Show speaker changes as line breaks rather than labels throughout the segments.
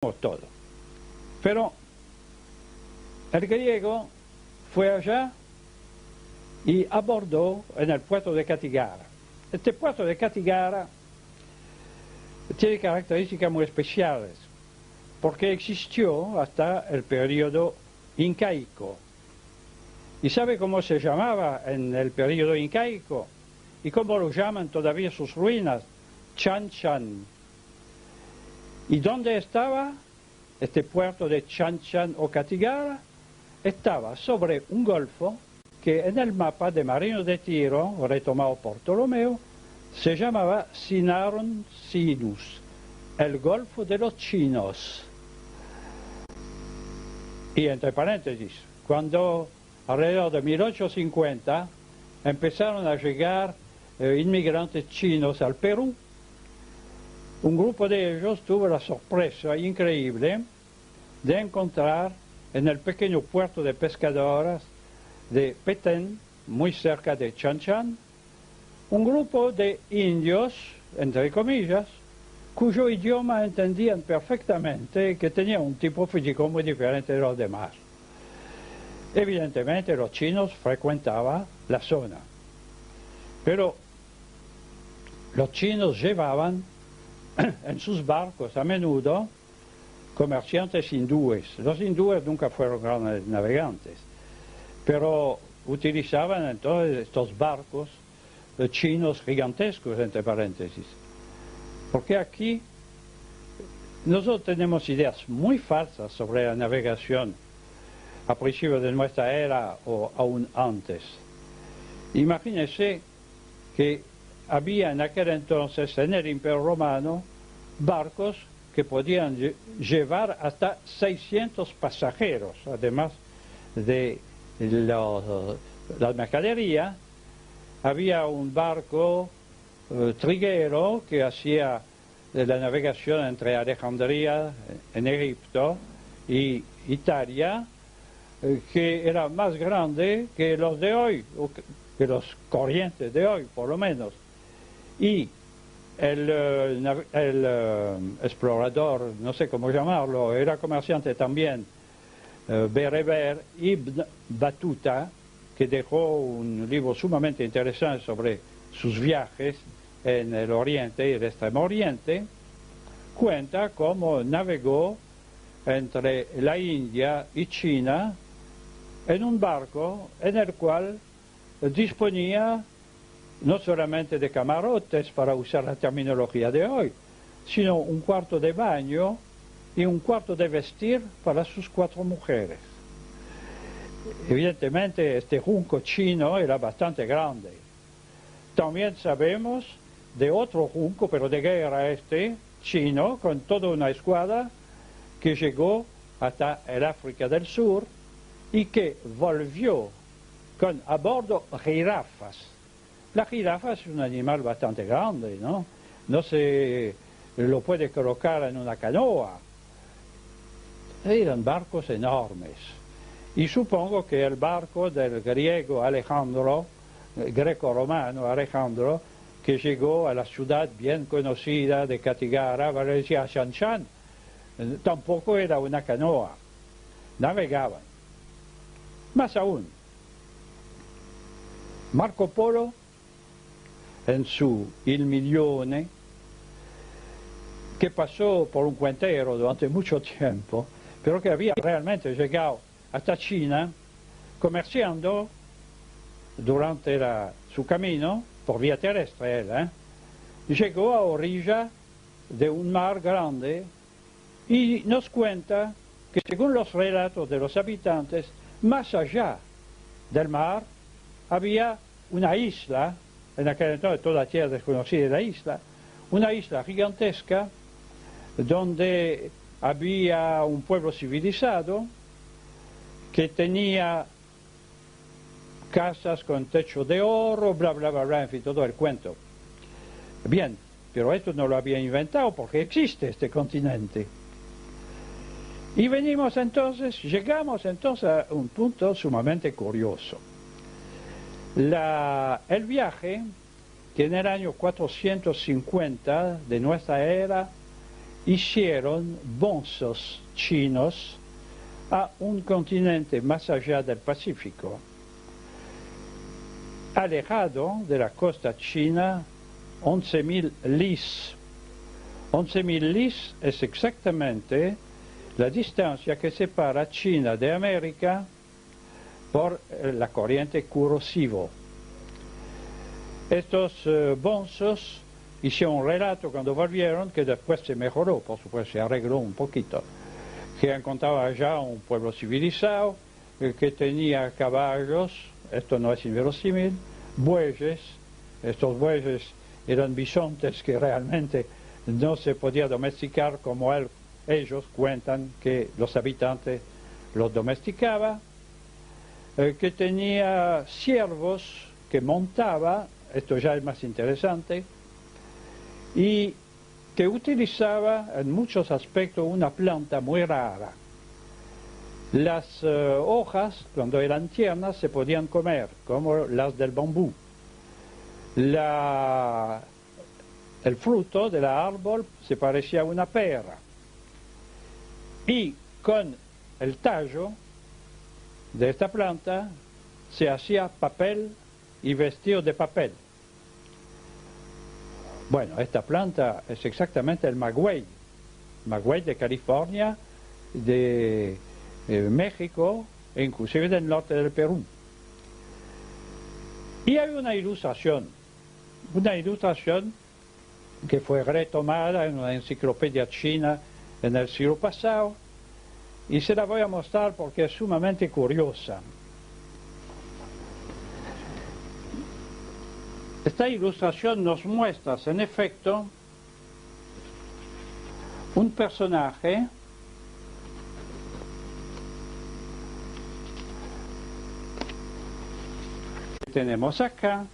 todo. Pero el griego fue allá y abordó en el puerto de Cattigara. Este puerto de Cattigara tiene características muy especiales, porque existió hasta el periodo incaico. ¿Y sabe cómo se llamaba en el periodo incaico? ¿Y cómo lo llaman todavía sus ruinas? Chan Chan. ¿Y dónde estaba este puerto de Chan Chan o Cattigara? Estaba sobre un golfo que en el mapa de Marino de Tiro, retomado por Ptolomeo, se llamaba Sinaron Sinus, el Golfo de los Chinos. Y entre paréntesis, cuando alrededor de 1850 empezaron a llegar inmigrantes chinos al Perú, un grupo de ellos tuvo la sorpresa increíble de encontrar en el pequeño puerto de pescadores de Petén, muy cerca de Chan Chan, un grupo de indios, entre comillas, cuyo idioma entendían perfectamente y que tenía un tipo físico muy diferente de los demás. Evidentemente los chinos frecuentaban la zona, pero los chinos llevaban en sus barcos a menudo comerciantes hindúes. Los hindúes nunca fueron grandes navegantes, pero utilizaban entonces estos barcos chinos gigantescos, entre paréntesis. Porque aquí nosotros tenemos ideas muy falsas sobre la navegación a principios de nuestra era o aún antes. Imagínense que había en aquel entonces en el Imperio Romano barcos que podían llevar hasta 600 pasajeros, además de la mercadería. Había un barco triguero que hacía la navegación entre Alejandría, en Egipto, y Italia, que era más grande que los de hoy, o que los corrientes de hoy, por lo menos. Y el explorador, no sé cómo llamarlo, era comerciante también, Bereber Ibn Battuta, que dejó un libro sumamente interesante sobre sus viajes en el Oriente y el Extremo Oriente, cuenta cómo navegó entre la India y China en un barco en el cual disponía no solamente de camarotes, para usar la terminología de hoy, sino un cuarto de baño y un cuarto de vestir para sus 4 mujeres. Evidentemente este junco chino era bastante grande. También sabemos de otro junco, pero de guerra chino, con toda una escuadra que llegó hasta el África del Sur y que volvió con a bordo jirafas. La jirafa es un animal bastante grande, ¿no? No se lo puede colocar en una canoa. Eran barcos enormes. Y supongo que el barco del griego Alejandro, greco-romano Alejandro, que llegó a la ciudad bien conocida de Cattigara, Valencia, Chan Chan, tampoco era una canoa. Navegaban. Más aún, Marco Polo, en su Il Milione, que pasó por un cuentero durante mucho tiempo, pero que había realmente llegado hasta China, comerciando durante su camino, por vía terrestre, llegó a orilla de un mar grande y nos cuenta que según los relatos de los habitantes, más allá del mar había una isla, en aquel entonces toda tierra desconocida de la isla, una isla gigantesca donde había un pueblo civilizado que tenía casas con techo de oro, bla, bla, bla, bla, en fin, todo el cuento. Bien, pero esto no lo había inventado porque existe este continente. Y llegamos entonces a un punto sumamente curioso. El viaje, que en el año 450 de nuestra era hicieron bonzos chinos a un continente más allá del Pacífico, alejado de la costa china 11.000 lis. 11.000 lis es exactamente la distancia que separa China de América por la corriente Kuroshio. Estos bonzos hicieron un relato cuando volvieron, que después se mejoró, por supuesto, se arregló un poquito, que encontraba ya un pueblo civilizado, que tenía caballos, esto no es inverosímil, bueyes, estos bueyes eran bisontes que realmente no se podía domesticar como ellos cuentan que los habitantes los domesticaban, que tenía ciervos que montaba, esto ya es más interesante, y que utilizaba en muchos aspectos una planta muy rara. Las hojas, cuando eran tiernas, se podían comer, como las del bambú. El fruto del árbol se parecía a una pera. Y con el tallo de esta planta se hacía papel y vestido de papel. Bueno, esta planta es exactamente el maguey de California, de México e inclusive del norte del Perú. Y hay una ilustración que fue retomada en una enciclopedia china en el siglo pasado, y se la voy a mostrar porque es sumamente curiosa. Esta ilustración nos muestra, en efecto, un personaje que tenemos acá,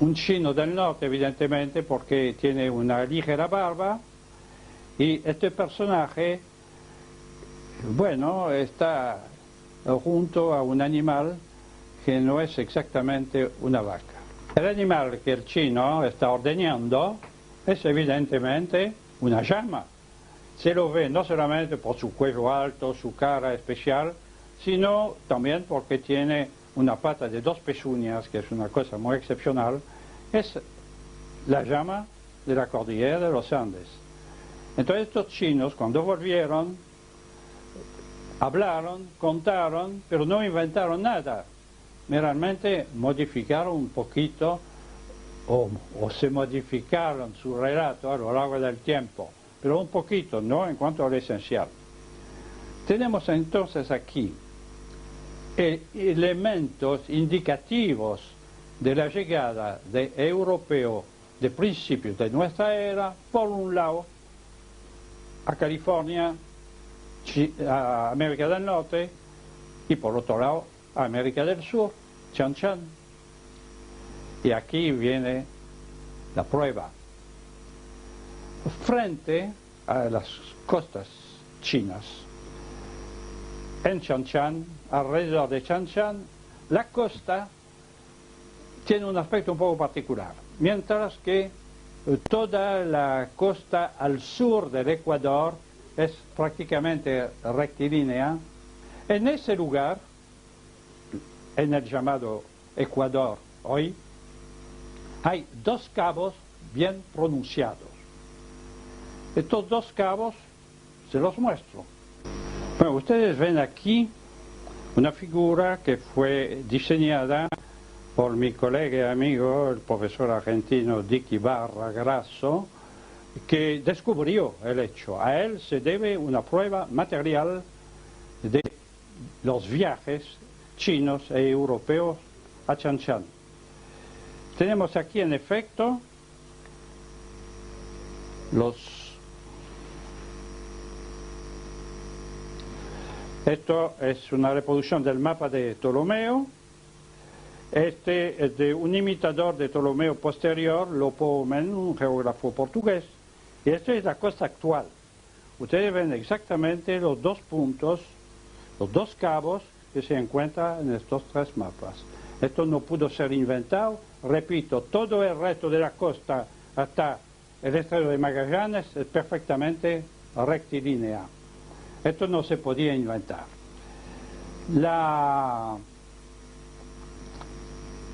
un chino del norte, evidentemente, porque tiene una ligera barba, y este personaje, bueno, está junto a un animal que no es exactamente una vaca. El animal que el chino está ordeñando es evidentemente una llama. Se lo ve no solamente por su cuello alto, su cara especial, sino también porque tiene una pata de 2 pezuñas, que es una cosa muy excepcional. Es la llama de la cordillera de los Andes. Entonces estos chinos, cuando volvieron, hablaron, contaron, pero no inventaron nada. Meramente modificaron un poquito o se modificaron su relato a lo largo del tiempo, pero un poquito, no en cuanto a lo esencial. Tenemos entonces aquí elementos indicativos de la llegada de europeos de principios de nuestra era, por un lado, a California, a América del Norte, y por otro lado, a América del Sur, Chan Chan. Y aquí viene la prueba. Frente a las costas chinas, en Chan Chan, alrededor de Chan Chan, la costa tiene un aspecto un poco particular, mientras que toda la costa al sur del Ecuador es prácticamente rectilínea. En ese lugar, en el llamado Ecuador hoy, hay 2 cabos bien pronunciados. Estos 2 cabos se los muestro. Bueno, ustedes ven aquí una figura que fue diseñada por mi colega y amigo, el profesor argentino Dick Ibarra Grasso, que descubrió el hecho. A él se debe una prueba material de los viajes chinos e europeos a Chan Chan. Tenemos aquí en efecto esto es una reproducción del mapa de Ptolomeo. Este es de un imitador de Ptolomeo posterior, Lopo Men, un geógrafo portugués, y esta es la costa actual. Ustedes ven exactamente los 2 puntos, los 2 cabos que se encuentran en estos 3 mapas. Esto no pudo ser inventado, repito, todo el resto de la costa hasta el estrecho de Magallanes es perfectamente rectilínea. Esto no se podía inventar.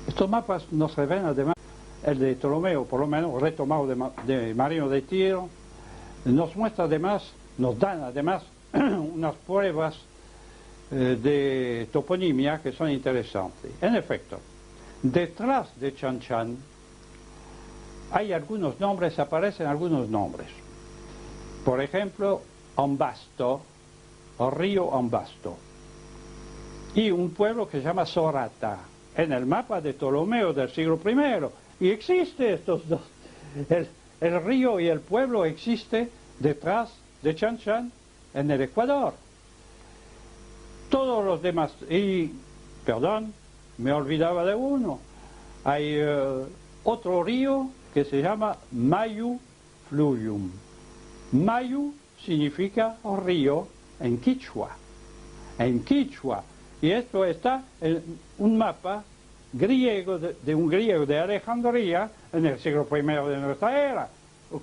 Estos mapas nos revelan además, el de Ptolomeo, por lo menos retomado de Marino de Tiro, nos muestra además, nos dan además unas pruebas de toponimia que son interesantes. En efecto, detrás de Chan Chan hay algunos nombres, aparecen algunos nombres. Por ejemplo, Ambasto, o río Ambasto, y un pueblo que se llama Sorata, en el mapa de Ptolomeo del siglo I. Y existe estos dos. El río y el pueblo existe detrás de Chan Chan en el Ecuador. Todos los demás, perdón, me olvidaba de uno. Hay otro río que se llama Mayu Fluvium. Mayu significa río en quichua. En quichua. Y esto está en un mapa griego, de un griego de Alejandría, en el siglo I de nuestra era.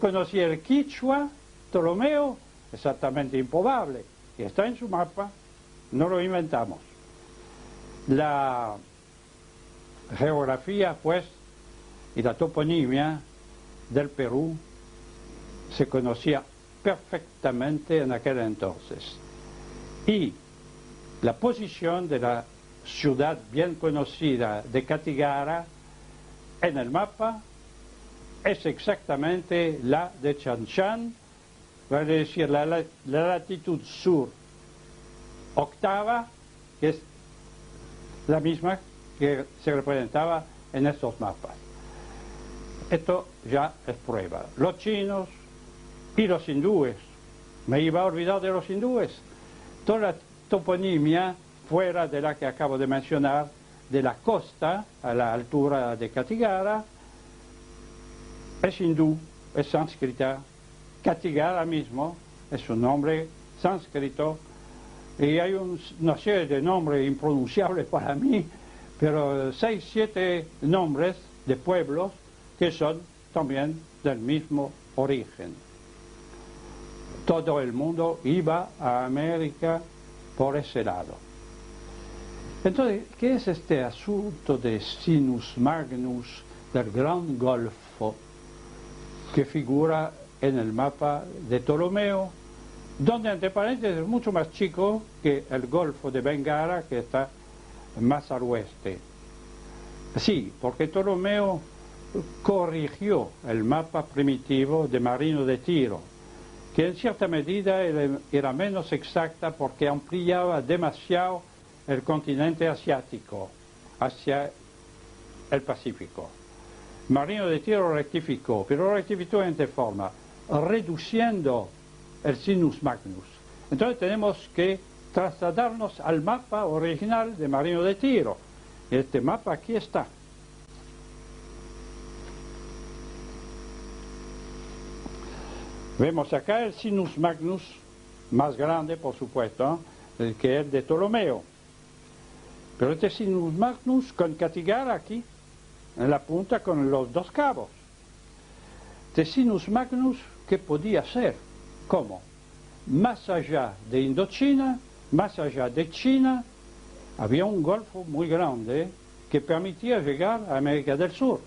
Conocía el quichua, Ptolomeo, exactamente improbable. Y está en su mapa, no lo inventamos. La geografía, pues, y la toponimia del Perú se conocía perfectamente en aquel entonces. Y la posición de la ciudad bien conocida de Catiguara en el mapa es exactamente la de Chan Chan, vale decir la latitud sur octava, que es la misma que se representaba en estos mapas. Esto ya es prueba. Los chinos y los hindúes, me iba a olvidar de los hindúes, toda la toponimia fuera de la que acabo de mencionar, de la costa a la altura de Catiguara, es hindú, es sánscrita. Catiguara mismo es un nombre sánscrito y hay una serie de nombres impronunciables para mí, pero 6, 7 nombres de pueblos que son también del mismo origen. Todo el mundo iba a América por ese lado. Entonces, ¿qué es este asunto de Sinus Magnus, del Gran Golfo, que figura en el mapa de Ptolomeo, donde entre paréntesis es mucho más chico que el Golfo de Bengala, que está más al oeste? Sí, porque Ptolomeo corrigió el mapa primitivo de Marino de Tiro, que en cierta medida era menos exacta porque ampliaba demasiado el continente asiático hacia el Pacífico. Marino de Tiro rectificó, pero rectificó en qué forma, reduciendo el Sinus Magnus. Entonces tenemos que trasladarnos al mapa original de Marino de Tiro. Este mapa aquí está. Vemos acá el Sinus Magnus, más grande por supuesto, que el de Ptolomeo. Pero este Sinus Magnus con Catiguara aquí, en la punta con los dos cabos. Este Sinus Magnus, ¿qué podía ser? ¿Cómo? Más allá de Indochina, más allá de China, había un golfo muy grande que permitía llegar a América del Sur.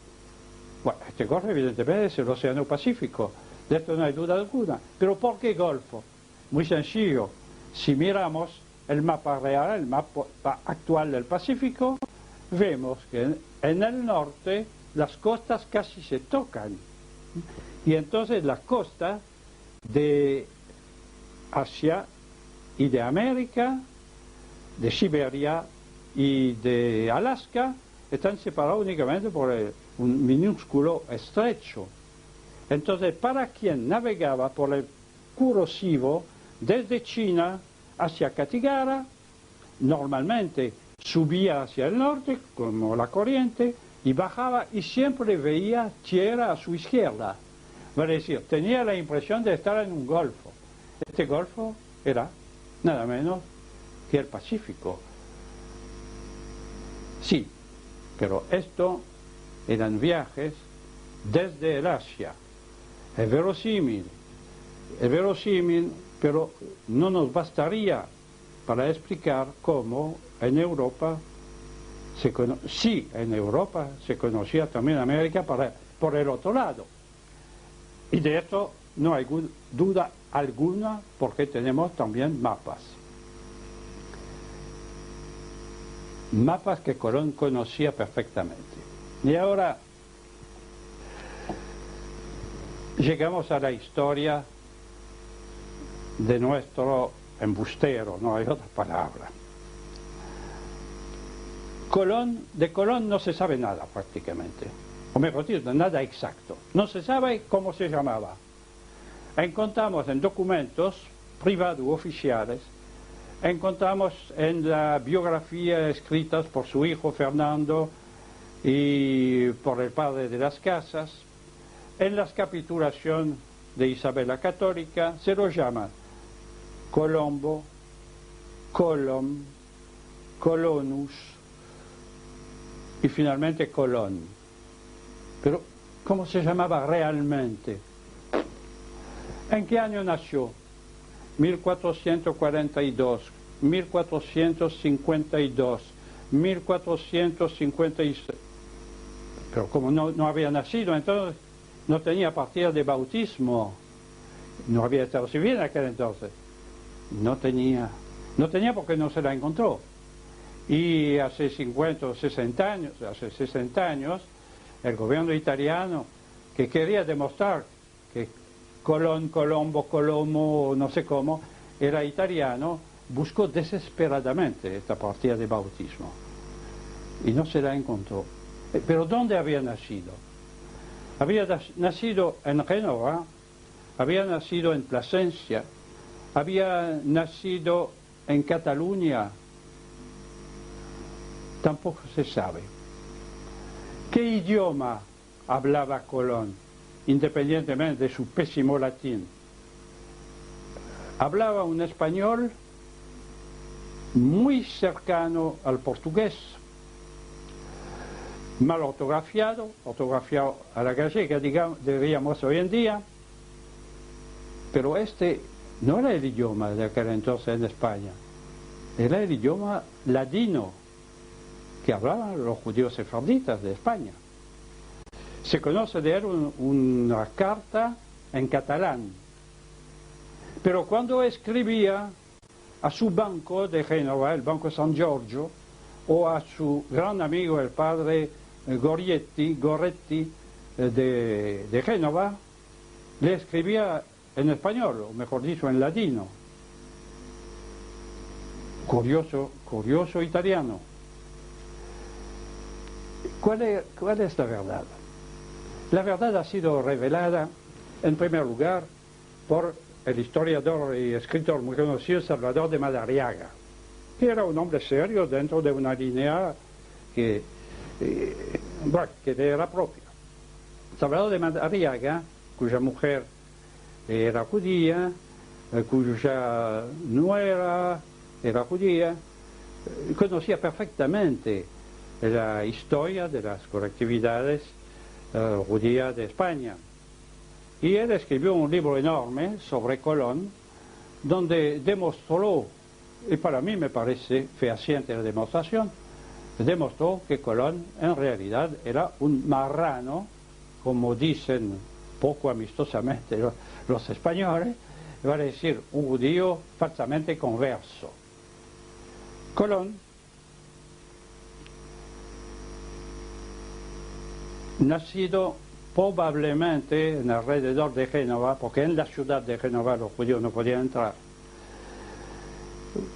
Bueno, este golfo evidentemente es el Océano Pacífico. De esto no hay duda alguna. ¿Pero por qué Golfo? Muy sencillo. Si miramos el mapa real, el mapa actual del Pacífico, vemos que en el norte las costas casi se tocan. Y entonces las costas de Asia y de América, de Siberia y de Alaska, están separadas únicamente por un minúsculo estrecho. Entonces, para quien navegaba por el Kurosivo desde China hacia Catiguara, normalmente subía hacia el norte, como la corriente, y bajaba y siempre veía tierra a su izquierda. Es decir, tenía la impresión de estar en un golfo. Este golfo era nada menos que el Pacífico. Sí, pero esto eran viajes desde el Asia. es verosímil, pero no nos bastaría para explicar cómo en Europa sí, en Europa se conocía también América por el otro lado. Y de esto no hay duda alguna, porque tenemos también mapas. Mapas que Colón conocía perfectamente. Y ahora llegamos a la historia de nuestro embustero, no hay otra palabra. De Colón no se sabe nada prácticamente, o mejor dicho, nada exacto. No se sabe cómo se llamaba. Encontramos en documentos privados u oficiales, encontramos en la biografía escritas por su hijo Fernando y por el padre de las Casas, en las capitulaciones de Isabel la Católica, se lo llama Colombo, Colom, Colonus y finalmente Colón. Pero, ¿cómo se llamaba realmente? ¿En qué año nació? 1442, 1452, 1456. Pero como no había nacido, entonces no tenía partida de bautismo. No había estado civil en aquel entonces. No tenía porque no se la encontró. Y hace 50 o 60 años, el gobierno italiano, que quería demostrar que Colón, Colombo, Colomo, no sé cómo, era italiano, buscó desesperadamente esta partida de bautismo. Y no se la encontró. ¿Pero dónde había nacido? Había nacido en Génova, había nacido en Plasencia, había nacido en Cataluña. Tampoco se sabe. ¿Qué idioma hablaba Colón, independientemente de su pésimo latín? Hablaba un español muy cercano al portugués, mal ortografiado a la gallega, diríamos hoy en día, pero este no era el idioma de aquel entonces en España, era el idioma ladino que hablaban los judíos sefarditas de España. Se conoce de él una carta en catalán, pero cuando escribía a su banco de Génova, el Banco San Giorgio, o a su gran amigo el padre Goretti de Génova, le escribía en español, o mejor dicho, en ladino. Curioso italiano. ¿Cuál es la verdad? La verdad ha sido revelada, en primer lugar, por el historiador y escritor muy conocido Salvador de Madariaga, que era un hombre serio dentro de una línea que le era propia. Salvador de Madariaga, cuya mujer era judía, cuya nuera era judía, conocía perfectamente la historia de las colectividades judías de España. Y él escribió un libro enorme sobre Colón, donde demostró, y para mí me parece fehaciente la demostración, demostró que Colón en realidad era un marrano, como dicen poco amistosamente los españoles, vale decir, un judío falsamente converso. Colón nacido probablemente en alrededor de Génova, porque en la ciudad de Génova los judíos no podían entrar.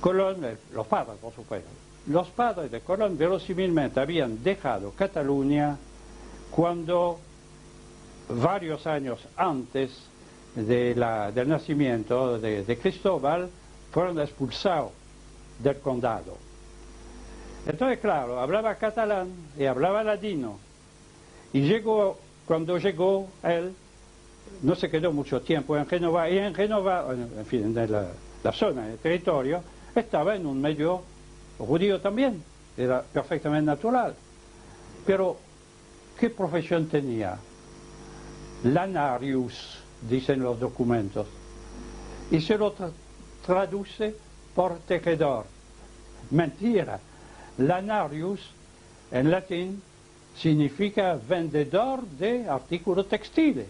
Colón, los padres por supuesto, los padres de Colón verosímilmente habían dejado Cataluña cuando, varios años antes del nacimiento de Cristóbal, fueron expulsados del condado. Entonces, claro, hablaba catalán y hablaba ladino. Y cuando llegó él, no se quedó mucho tiempo en Génova, y en Génova, en fin, en la zona, en el territorio, estaba en un medio judío también, era perfectamente natural. Pero, ¿qué profesión tenía? Lanarius, dicen los documentos, y se lo traduce por tejedor. Mentira. Lanarius, en latín, significa vendedor de artículos textiles.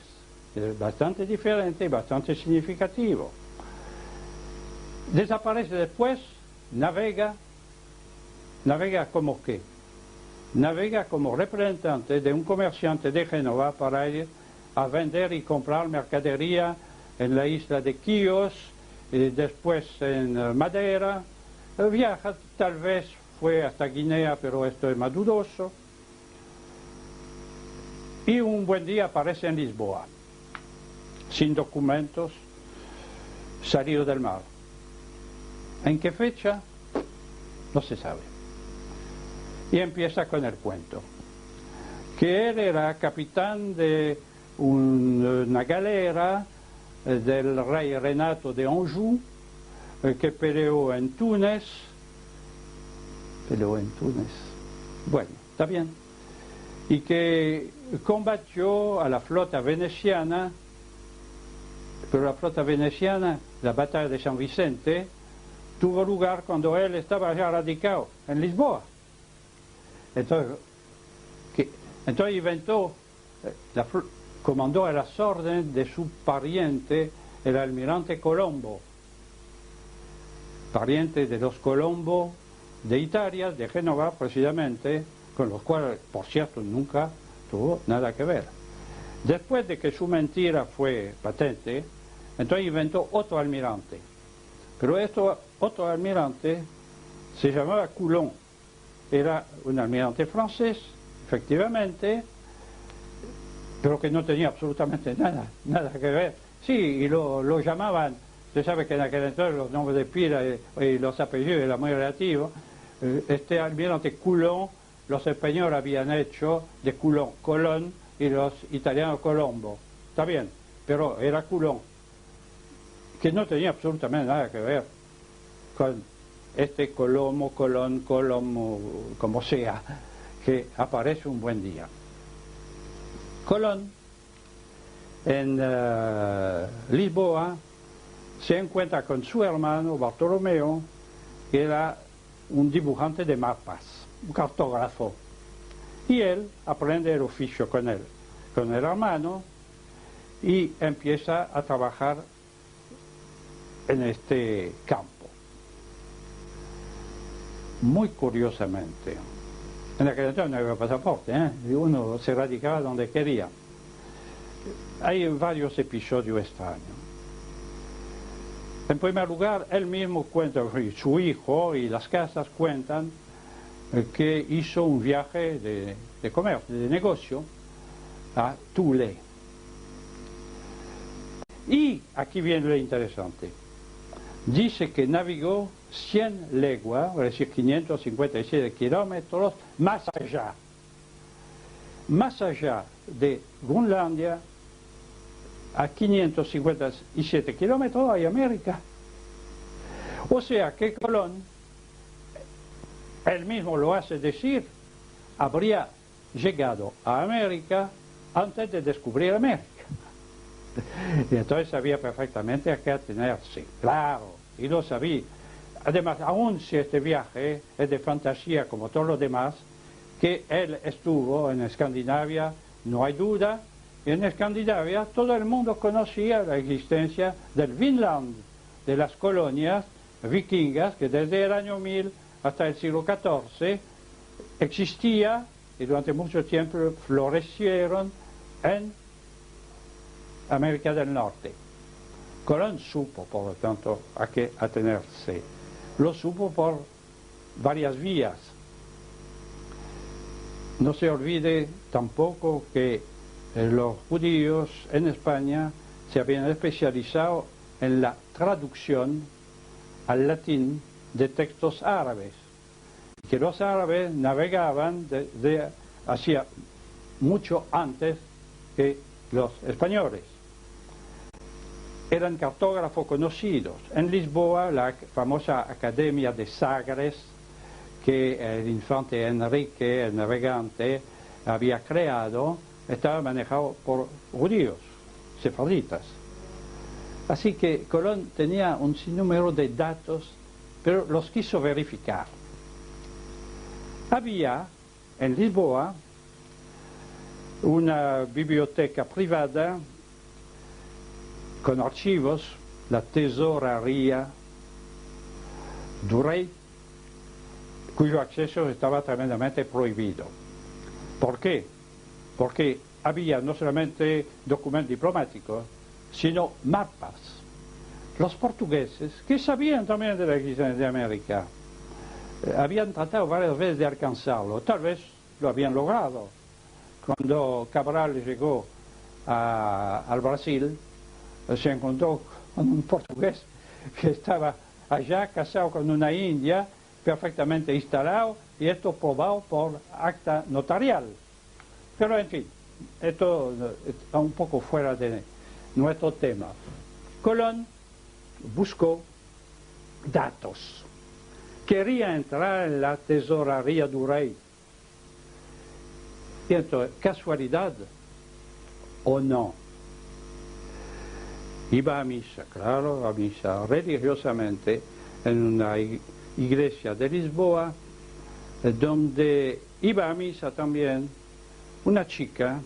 Es bastante diferente y bastante significativo. Desaparece después, navega como qué? Navega como representante de un comerciante de Génova para ir a vender y comprar mercadería en la isla de Quíos, y después en Madeira. Viaja, tal vez fue hasta Guinea, pero esto es más dudoso. Y un buen día aparece en Lisboa, sin documentos, salido del mar. ¿En qué fecha? No se sabe. Y empieza con el cuento. Que él era capitán de una galera del rey Renato de Anjou, que peleó en Túnez. Bueno, está bien. Y que combatió a la flota veneciana, pero la flota veneciana, la batalla de San Vicente, tuvo lugar cuando él estaba ya radicado en Lisboa. Entonces inventó, comandó a las órdenes de su pariente, el almirante Colombo, pariente de los Colombo de Italia, de Génova precisamente, con los cuales, por cierto, nunca tuvo nada que ver. Después de que su mentira fue patente, entonces inventó otro almirante. Pero otro almirante se llamaba Coulon. Era un almirante francés, efectivamente, pero que no tenía absolutamente nada que ver. Sí, y lo llamaban, usted sabe que en aquel entonces los nombres de pila y los apellidos eran muy relativos. Este almirante Coulon, los españoles habían hecho de Coulon Colón y los italianos Colombo. Está bien, pero era Coulon, que no tenía absolutamente nada que ver con este Colombo, Colón, como sea, que aparece un buen día. Colón, en Lisboa, se encuentra con su hermano Bartolomeo, que era un dibujante de mapas, un cartógrafo, y él aprende el oficio con el hermano, y empieza a trabajar en este campo. Muy curiosamente, en aquel entonces no había pasaporte, y uno se radicaba donde quería. Hay varios episodios extraños. En primer lugar, él mismo cuenta, su hijo y las casas cuentan que hizo un viaje de comercio, de negocio, a Thule. Y aquí viene lo interesante. Dice que navegó 100 leguas, es decir, 557 kilómetros, más allá de Groenlandia, a 557 kilómetros hay América. O sea que Colón, él mismo lo hace decir, habría llegado a América antes de descubrir América. Y entonces sabía perfectamente a qué atenerse, claro, y lo sabía. Además, aun si este viaje es de fantasía como todos los demás, que él estuvo en Escandinavia, no hay duda. En Escandinavia todo el mundo conocía la existencia del Vinland, de las colonias vikingas que desde el año 1000 hasta el siglo XIV existía y durante mucho tiempo florecieron en América del Norte. Colón supo, por lo tanto, a qué atenerse. Lo supo por varias vías. No se olvide tampoco que los judíos en España se habían especializado en la traducción al latín de textos árabes, que los árabes navegaban hacía mucho antes que los españoles. Eran cartógrafos conocidos. En Lisboa, la famosa Academia de Sagres, que el infante Enrique, el navegante, había creado, estaba manejado por judíos, sefarditas. Así que Colón tenía un sinnúmero de datos, pero los quiso verificar. Había en Lisboa una biblioteca privada con archivos, la tesorería del rey, cuyo acceso estaba tremendamente prohibido. ¿Por qué? Porque había no solamente documentos diplomáticos, sino mapas. Los portugueses, que sabían también de la existencia de América, habían tratado varias veces de alcanzarlo, tal vez lo habían logrado. Cuando Cabral llegó al Brasil, se encontró con un portugués que estaba allá casado con una india, perfectamente instalado, y esto probado por acta notarial. Pero en fin, esto está un poco fuera de nuestro tema. Colón buscó datos. Quería entrar en la tesorería del rey. Y entonces, ¿casualidad o no? Iba a misa, claro, a misa religiosamente en una iglesia de Lisboa, donde iba a misa también una chica,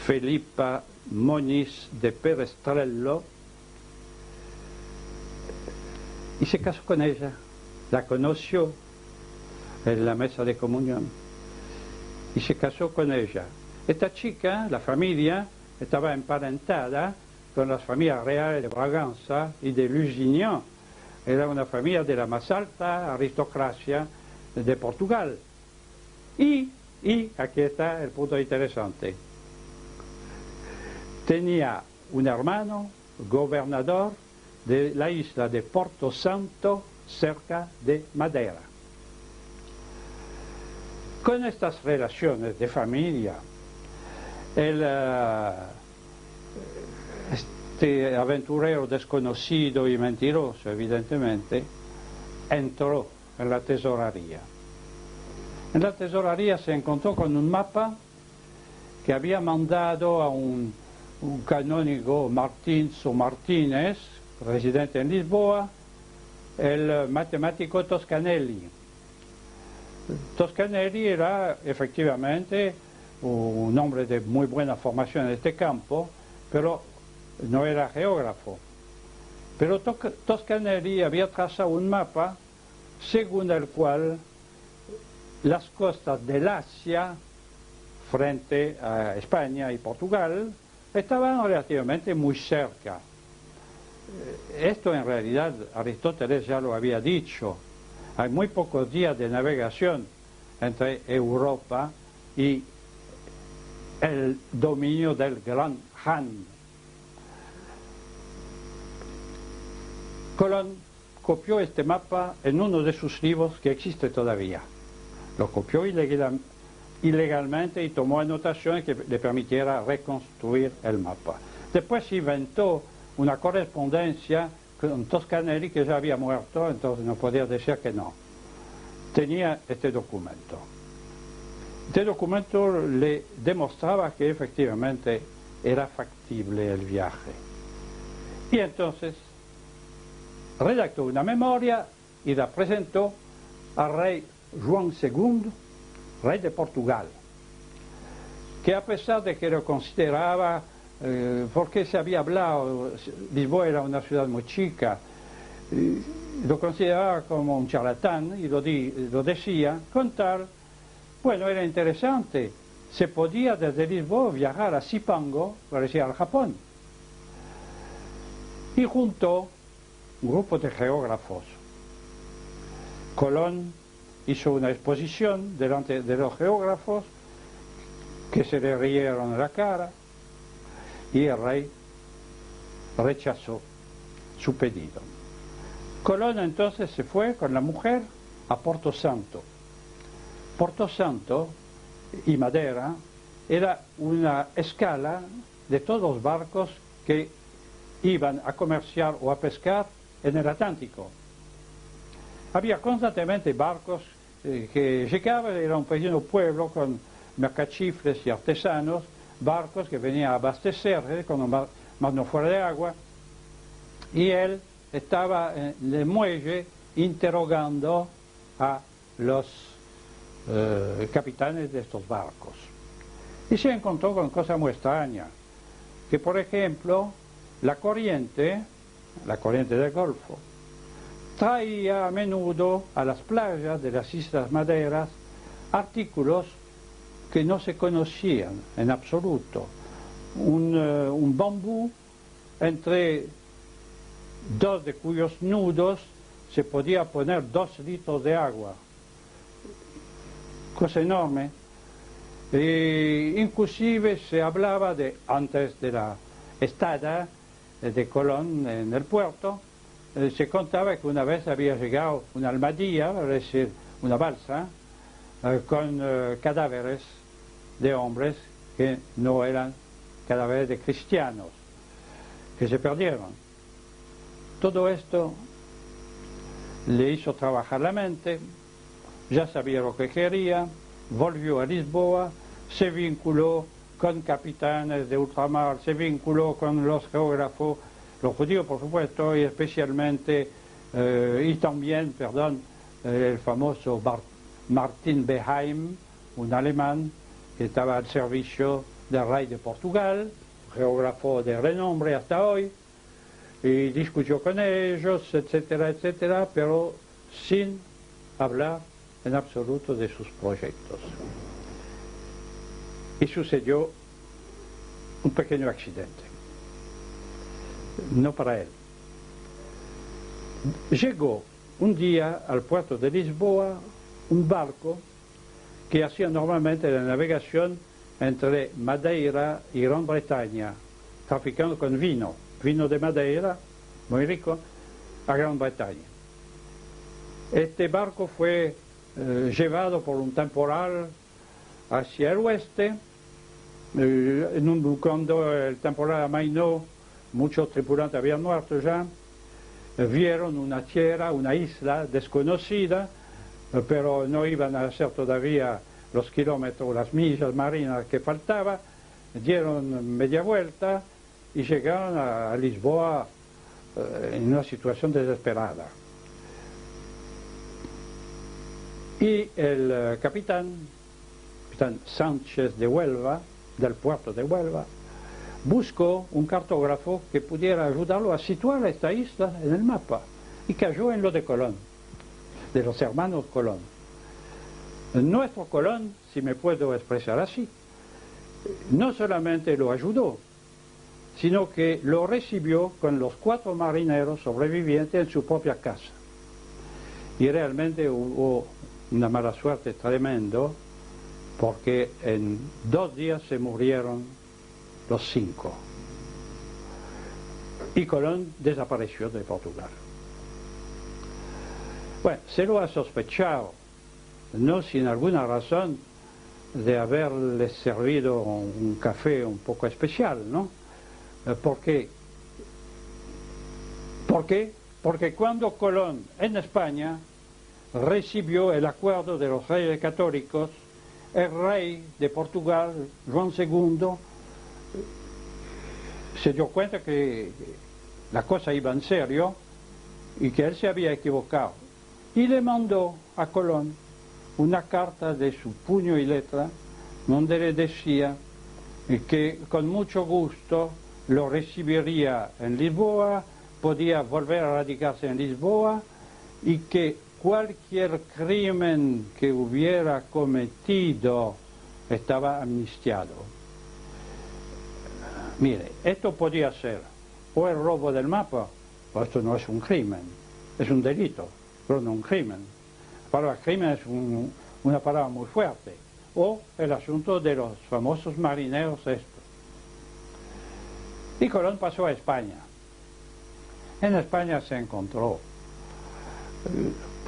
Felipa Moniz de Perestrello, y se casó con ella, la conoció en la mesa de comunión y se casó con ella. Esta chica, la familia, estaba emparentada con las familias reales de Braganza y de Lusignan. Era una familia de la más alta aristocracia de Portugal. Y aquí está el punto interesante. Tenía un hermano gobernador de la isla de Porto Santo, cerca de Madeira. Con estas relaciones de familia, este aventurero desconocido y mentiroso, evidentemente, entró en la tesorería. En la tesorería se encontró con un mapa que había mandado a un canónigo Martínez, residente en Lisboa, el matemático Toscanelli. Toscanelli era efectivamente un hombre de muy buena formación en este campo, pero no era geógrafo. Pero Toscanelli había trazado un mapa según el cual las costas del Asia, frente a España y Portugal, estaban relativamente muy cerca. Esto en realidad Aristóteles ya lo había dicho. Hay muy pocos días de navegación entre Europa y el dominio del Gran Han. Colón copió este mapa en uno de sus libros que existe todavía. Lo copió ilegalmente y tomó anotaciones que le permitiera reconstruir el mapa. Después inventó una correspondencia con Toscanelli, que ya había muerto, entonces no podía decir que no. Tenía este documento. Este documento le demostraba que efectivamente era factible el viaje. Y entonces redactó una memoria y la presentó al rey Juan II, rey de Portugal, que a pesar de que lo consideraba, porque se había hablado, Lisboa era una ciudad muy chica, lo consideraba como un charlatán y lo decía con tal, bueno, era interesante, se podía desde Lisboa viajar a Zipango, parecía al Japón, y juntó un grupo de geógrafos. Colón hizo una exposición delante de los geógrafos que se le rieron en la cara y el rey rechazó su pedido. Colón entonces se fue con la mujer a Porto Santo. Porto Santo y Madeira era una escala de todos los barcos que iban a comerciar o a pescar en el Atlántico. Había constantemente barcos que llegaban, era un pequeño pueblo con mercachifles y artesanos, barcos que venían a abastecerse con mas no fuera de agua, y él estaba en el muelle interrogando a los capitanes de estos barcos. Y se encontró con cosas muy extrañas, que por ejemplo la corriente del Golfo, traía a menudo a las playas de las Islas Maderas artículos que no se conocían en absoluto. Un bambú entre dos de cuyos nudos se podía poner 2 litros de agua. Cosa enorme. E inclusive se hablaba de, antes de la estada de Colón en el puerto, se contaba que una vez había llegado una almadía, es decir, una balsa, con cadáveres de hombres que no eran cadáveres de cristianos, que se perdieron. Todo esto le hizo trabajar la mente, ya sabía lo que quería, volvió a Lisboa, se vinculó con capitanes de ultramar, se vinculó con los geógrafos, los judíos por supuesto, y especialmente, y también, el famoso Martin Behaim, un alemán que estaba al servicio del rey de Portugal, geógrafo de renombre hasta hoy, y discutió con ellos, etcétera, etcétera, pero sin hablar en absoluto de sus proyectos. Y sucedió un pequeño accidente, no para él. Llegó un día al puerto de Lisboa un barco que hacía normalmente la navegación entre Madeira y Gran Bretaña, traficando con vino de Madeira, muy rico, a Gran Bretaña. Este barco fue llevado por un temporal hacia el oeste. Cuando el temporal amainó, muchos tripulantes habían muerto ya, vieron una tierra, una isla desconocida, pero no iban a hacer todavía los kilómetros, las millas marinas que faltaba, dieron media vuelta y llegaron a Lisboa en una situación desesperada. Y el capitán Sánchez de Huelva, del puerto de Huelva, buscó un cartógrafo que pudiera ayudarlo a situar esta isla en el mapa, y cayó en lo de Colón, de los hermanos Colón. Nuestro Colón, si me puedo expresar así, no solamente lo ayudó, sino que lo recibió con los 4 marineros sobrevivientes en su propia casa. Y realmente hubo una mala suerte tremendo, porque en 2 días se murieron los 5. Y Colón desapareció de Portugal. Bueno, se lo ha sospechado, no sin alguna razón, de haberle servido un café un poco especial, ¿no? ¿Por qué? ¿Por qué? Porque cuando Colón en España recibió el acuerdo de los reyes católicos, el rey de Portugal, Juan II, se dio cuenta que la cosa iba en serio y que él se había equivocado. Y le mandó a Colón una carta de su puño y letra, donde le decía que con mucho gusto lo recibiría en Lisboa, podía volver a radicarse en Lisboa, y que cualquier crimen que hubiera cometido estaba amnistiado. Mire, esto podía ser o el robo del mapa, o esto no es un crimen, es un delito, pero no un crimen. La palabra crimen es una palabra muy fuerte. O el asunto de los famosos marineros estos. Y Colón pasó a España. En España se encontró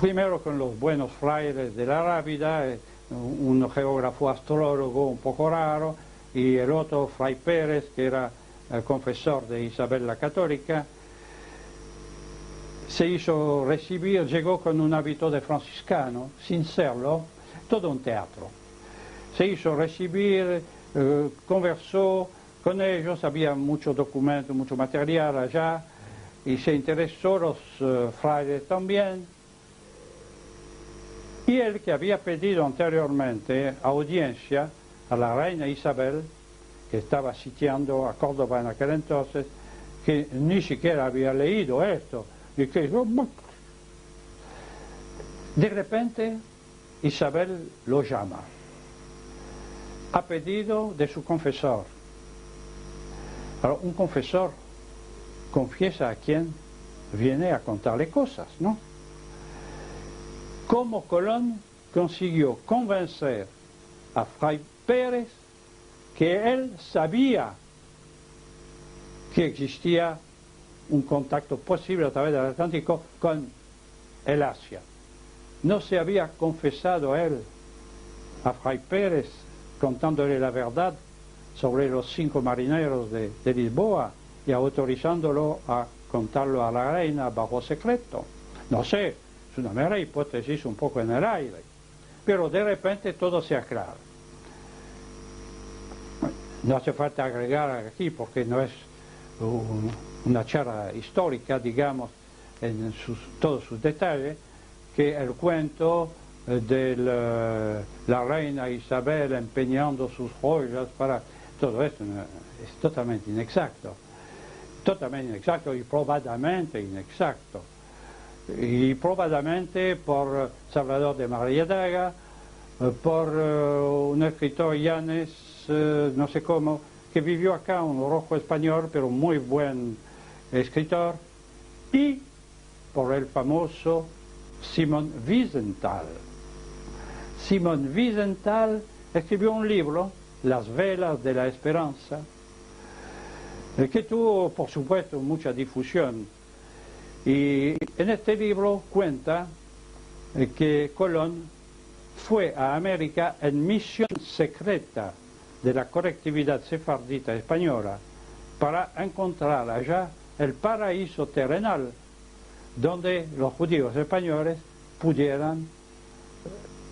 primero con los buenos frailes de la Rábida, un geógrafo astrólogo un poco raro, y el otro, Fray Pérez, que era el confesor de Isabel la Católica. Se hizo recibir, llegó con un hábito de franciscano, sin serlo, todo un teatro. Se hizo recibir, conversó con ellos, había muchos documentos, mucho material allá, y se interesó los frailes también. Y él, que había pedido anteriormente audiencia a la reina Isabel, que estaba sitiando a Córdoba en aquel entonces, que ni siquiera había leído esto, y que de repente Isabel lo llama, a pedido de su confesor. Ahora, un confesor confiesa a quien viene a contarle cosas, ¿no? Cómo Colón consiguió convencer a Fray Pérez que él sabía que existía un contacto posible a través del Atlántico con el Asia. No se había confesado él a Fray Pérez contándole la verdad sobre los 5 marineros de Lisboa y autorizándolo a contarlo a la reina bajo secreto. No sé, es una mera hipótesis un poco en el aire, pero de repente todo se aclara. No hace falta agregar aquí porque no es una charla histórica, digamos, en todos sus detalles, que el cuento de la reina Isabel empeñando sus joyas para... Todo esto es totalmente inexacto y probadamente inexacto. Y probadamente por Salvador de Mariadaga, por un escritor Llanes, no sé cómo, que vivió acá, un rojo español, pero muy buen escritor, y por el famoso Simon Wiesenthal. Simon Wiesenthal escribió un libro, Las velas de la esperanza, que tuvo, por supuesto, mucha difusión. Y en este libro cuenta que Colón fue a América en misión secreta de la colectividad sefardita española para encontrar allá el paraíso terrenal donde los judíos españoles pudieran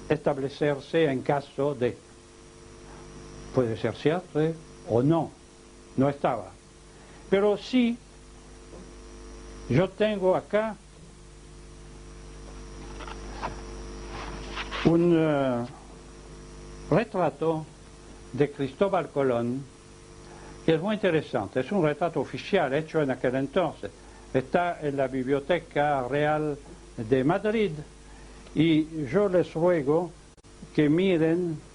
establecerse en caso de... Puede ser cierto o no, no estaba. Pero sí, yo tengo acá un retrato de Cristóbal Colón, que es muy interesante. Es un retrato oficial hecho en aquel entonces. Está en la Biblioteca Real de Madrid y yo les ruego que miren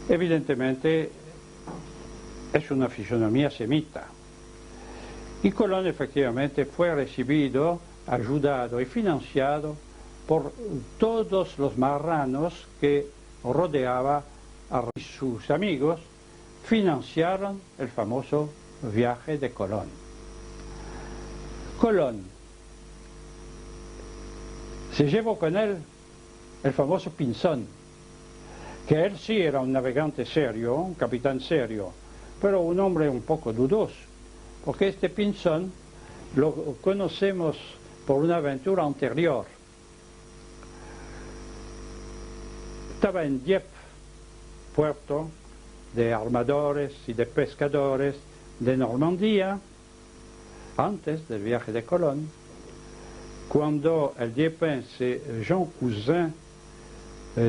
evidentemente es una fisonomía semita. Y Colón efectivamente fue recibido, ayudado y financiado por todos los marranos que rodeaba a sus amigos, financiaron el famoso viaje de Colón. Colón se llevó con él el famoso Pinzón, que él sí era un navegante serio, un capitán serio, pero un hombre un poco dudoso, porque este Pinzón lo conocemos por una aventura anterior. Estaba en Dieppe, puerto de armadores y de pescadores de Normandía, antes del viaje de Colón, cuando el diepense Jean Cousin,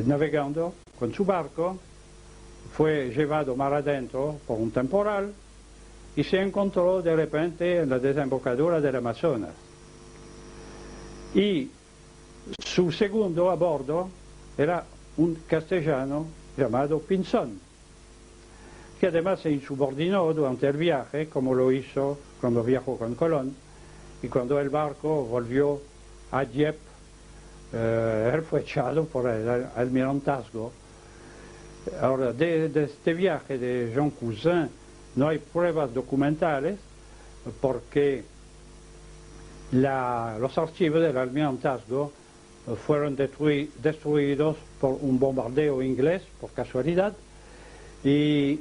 navegando con su barco, fue llevado mar adentro por un temporal y se encontró de repente en la desembocadura del Amazonas. Y su segundo a bordo era un castellano llamado Pinzón, que además se insubordinó durante el viaje, como lo hizo cuando viajó con Colón, y cuando el barco volvió a Dieppe, él fue echado por el almirantazgo. Ahora, de este viaje de Jean Cousin no hay pruebas documentales porque los archivos del almirantazgo fueron destruidos por un bombardeo inglés, por casualidad,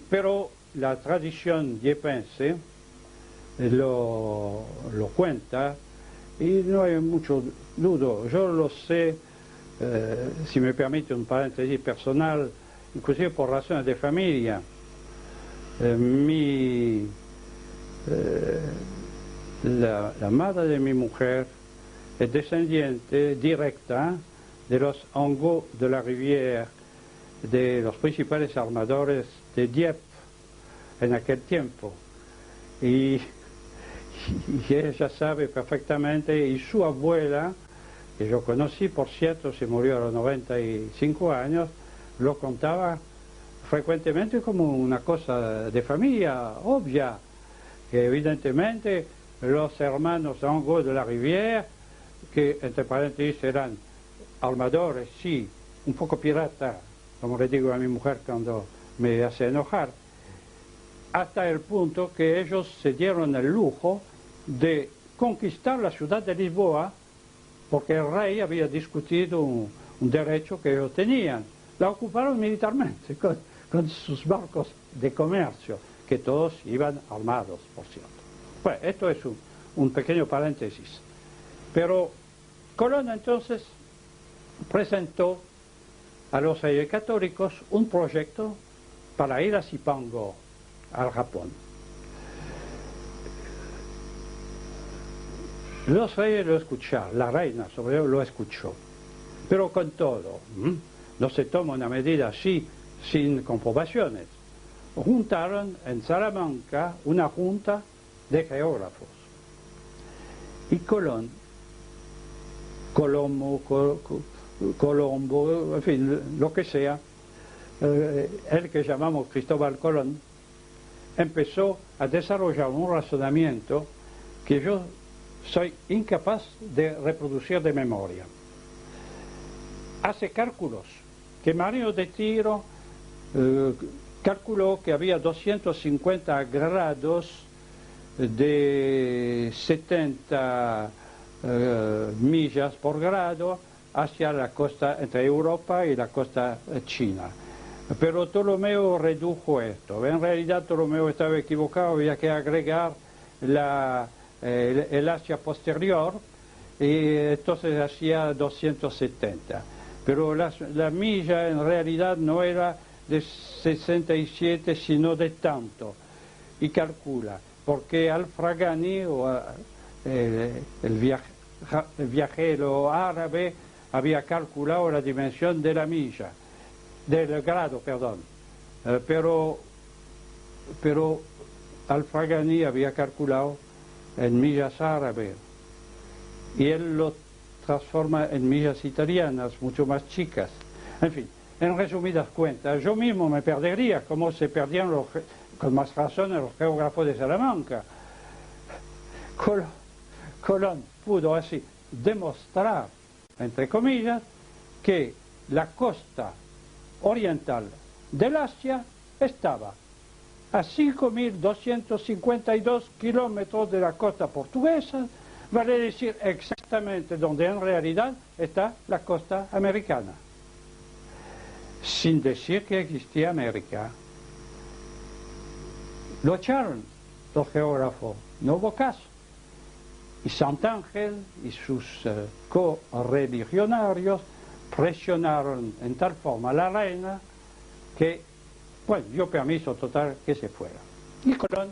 pero la tradición diepense lo cuenta y no hay mucho duda. Yo lo sé si me permite un paréntesis personal, inclusive por razones de familia, la madre de mi mujer es descendiente directa de los Angot de la Rivière, de los principales armadores de Dieppe en aquel tiempo. Y ella sabe perfectamente, y su abuela, que yo conocí, por cierto, se murió a los 95 años, lo contaba frecuentemente como una cosa de familia obvia, que evidentemente los hermanos Angot de la Rivière, que entre paréntesis eran armadores, sí, un poco pirata, como le digo a mi mujer cuando me hace enojar, hasta el punto que ellos se dieron el lujo de conquistar la ciudad de Lisboa, porque el rey había discutido un derecho que ellos tenían. La ocuparon militarmente con sus barcos de comercio, que todos iban armados, por cierto. Bueno, esto es un pequeño paréntesis. Pero Colón entonces presentó a los reyes católicos un proyecto para ir a Zipango, al Japón. Los reyes lo escucharon, la reina sobre todo lo escuchó, pero con todo, no se toma una medida así sin comprobaciones. Juntaron en Salamanca una junta de geógrafos y Colombo, en fin, lo que sea, el que llamamos Cristóbal Colón, empezó a desarrollar un razonamiento que yo soy incapaz de reproducir de memoria. Hace cálculos, que Mario de Tiro calculó que había 250 grados de 70 millas por grado hacia la costa entre Europa y la costa china. Pero Ptolomeo redujo esto. En realidad Ptolomeo estaba equivocado, había que agregar el Asia posterior, y entonces hacía 270. Pero la milla en realidad no era de 67, sino de tanto. Y calcula, porque Alfragani, el viajero árabe, había calculado la dimensión de la milla, del grado, perdón. Pero Alfragani había calculado en millas árabes y él lo transforma en millas italianas, mucho más chicas. En fin, en resumidas cuentas, yo mismo me perdería, como se perdían con más razón los geógrafos de Salamanca. Colón pudo así demostrar, entre comillas, que la costa oriental del Asia estaba a 5.252 kilómetros de la costa portuguesa, vale decir exactamente donde en realidad está la costa americana, sin decir que existía América. Lo echaron los geógrafos, no hubo caso. Y Santángel y sus correligionarios presionaron en tal forma a la reina que, bueno, dio permiso total que se fuera. Y Colón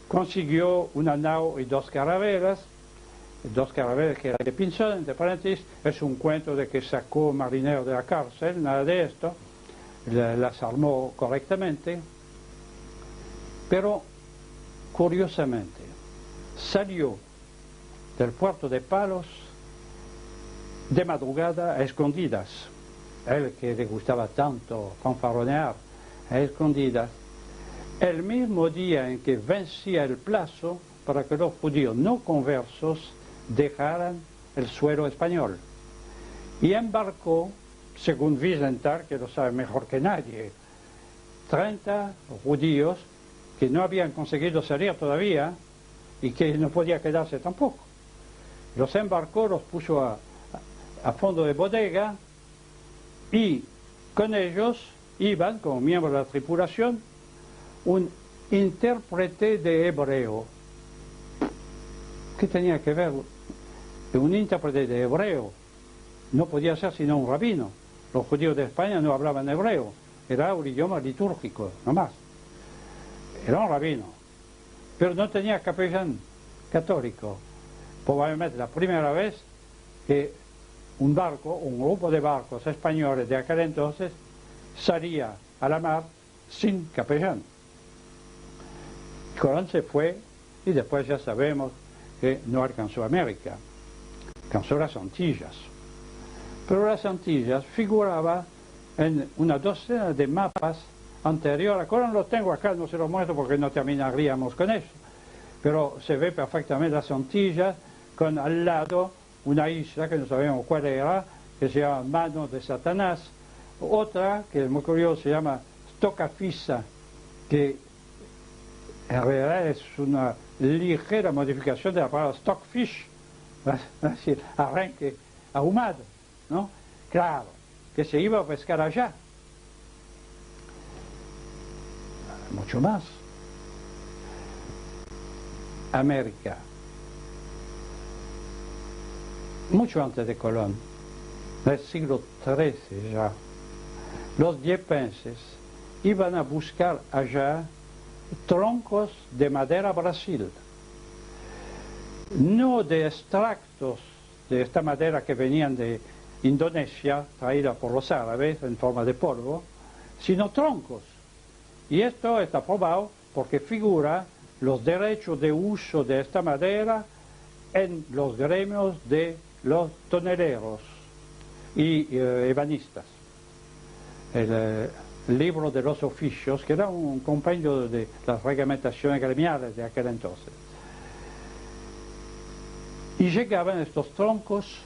consiguió una nao y dos carabelas que era de Pinzón, entre paréntesis, es un cuento de que sacó marineros de la cárcel, nada de esto, las armó correctamente, pero curiosamente salió del puerto de Palos de madrugada a escondidas, a él que le gustaba tanto fanfarronear, a escondidas, el mismo día en que vencía el plazo para que los judíos no conversos dejaran el suelo español. Y embarcó, según Wiesenthal, que lo sabe mejor que nadie, 30 judíos que no habían conseguido salir todavía y que no podía quedarse tampoco. Los embarcó, los puso a fondo de bodega y con ellos iban, como miembro de la tripulación, un intérprete de hebreo. ¿Qué tenía que ver un intérprete de hebreo no podía ser sino un rabino. Los judíos de España no hablaban hebreo, era un idioma litúrgico, no más. Era un rabino, pero no tenía capellán católico. Probablemente la primera vez que un grupo de barcos españoles de aquel entonces salía a la mar sin capellán. Colón se fue y después ya sabemos que no alcanzó América, alcanzó las Antillas. Pero las Antillas figuraba en una docena de mapas anteriores. Colón lo tengo acá, no se lo muestro porque no terminaríamos con eso. Pero se ve perfectamente las Antillas con al lado una isla que no sabemos cuál era, que se llama Mano de Satanás, otra que es muy curiosa, se llama Stocafissa, que en realidad es una ligera modificación de la palabra stockfish, es decir, arranque ahumado, ¿no? Claro, que se iba a pescar allá. Mucho más. América. Mucho antes de Colón, del siglo XIII ya, los diepenses iban a buscar allá troncos de madera Brasil, no de extractos de esta madera que venían de Indonesia, traída por los árabes en forma de polvo, sino troncos. Y esto está probado porque figura los derechos de uso de esta madera en los gremios de los toneleros y ebanistas. El libro de los oficios, que era un compendio de las reglamentaciones gremiales de aquel entonces. Y llegaban estos troncos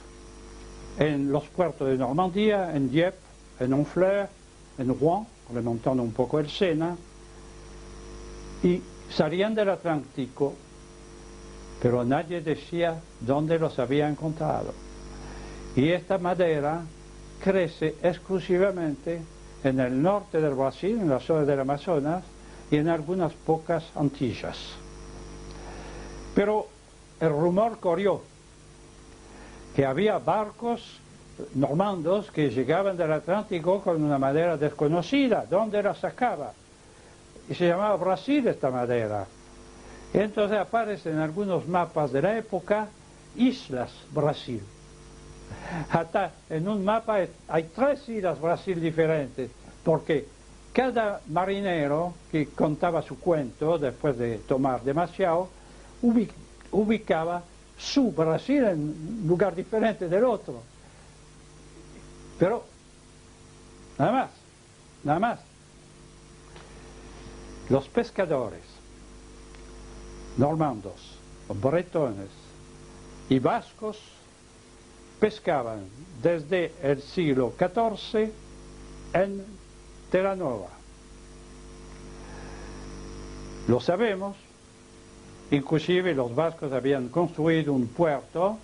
en los puertos de Normandía, en Dieppe, en Honfleur, en Rouen, remontando un poco el Sena, y salían del Atlántico, pero nadie decía dónde los había encontrado. Y esta madera crece exclusivamente en el norte del Brasil, en la zona del Amazonas, y en algunas pocas Antillas. Pero el rumor corrió que había barcos normandos que llegaban del Atlántico con una madera desconocida. ¿Dónde la sacaba? Y se llamaba Brasil esta madera. Y entonces aparecen en algunos mapas de la época Islas Brasil. Hasta en un mapa hay 3 islas Brasil diferentes, porque cada marinero que contaba su cuento después de tomar demasiado, ubicaba su Brasil en un lugar diferente del otro. Pero nada más. Los pescadores normandos, bretones y vascos pescaban desde el siglo XIV en Terranova. Lo sabemos, inclusive los vascos habían construido un puerto,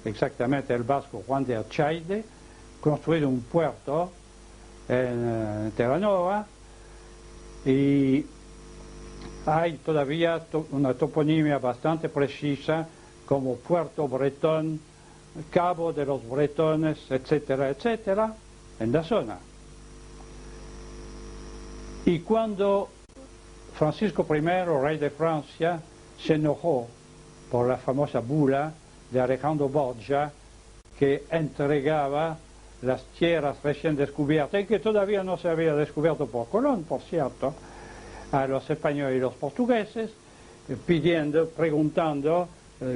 exactamente el vasco Juan de Archaide, construido un puerto en Terranova, y hay todavía una toponimia bastante precisa como Puerto Bretón, Cabo de los Bretones, etcétera, etcétera, en la zona. Y cuando Francisco I, rey de Francia, se enojó por la famosa bula de Alejandro Borgia, que entregaba las tierras recién descubiertas, y que todavía no se había descubierto por Colón, por cierto, a los españoles y los portugueses, preguntando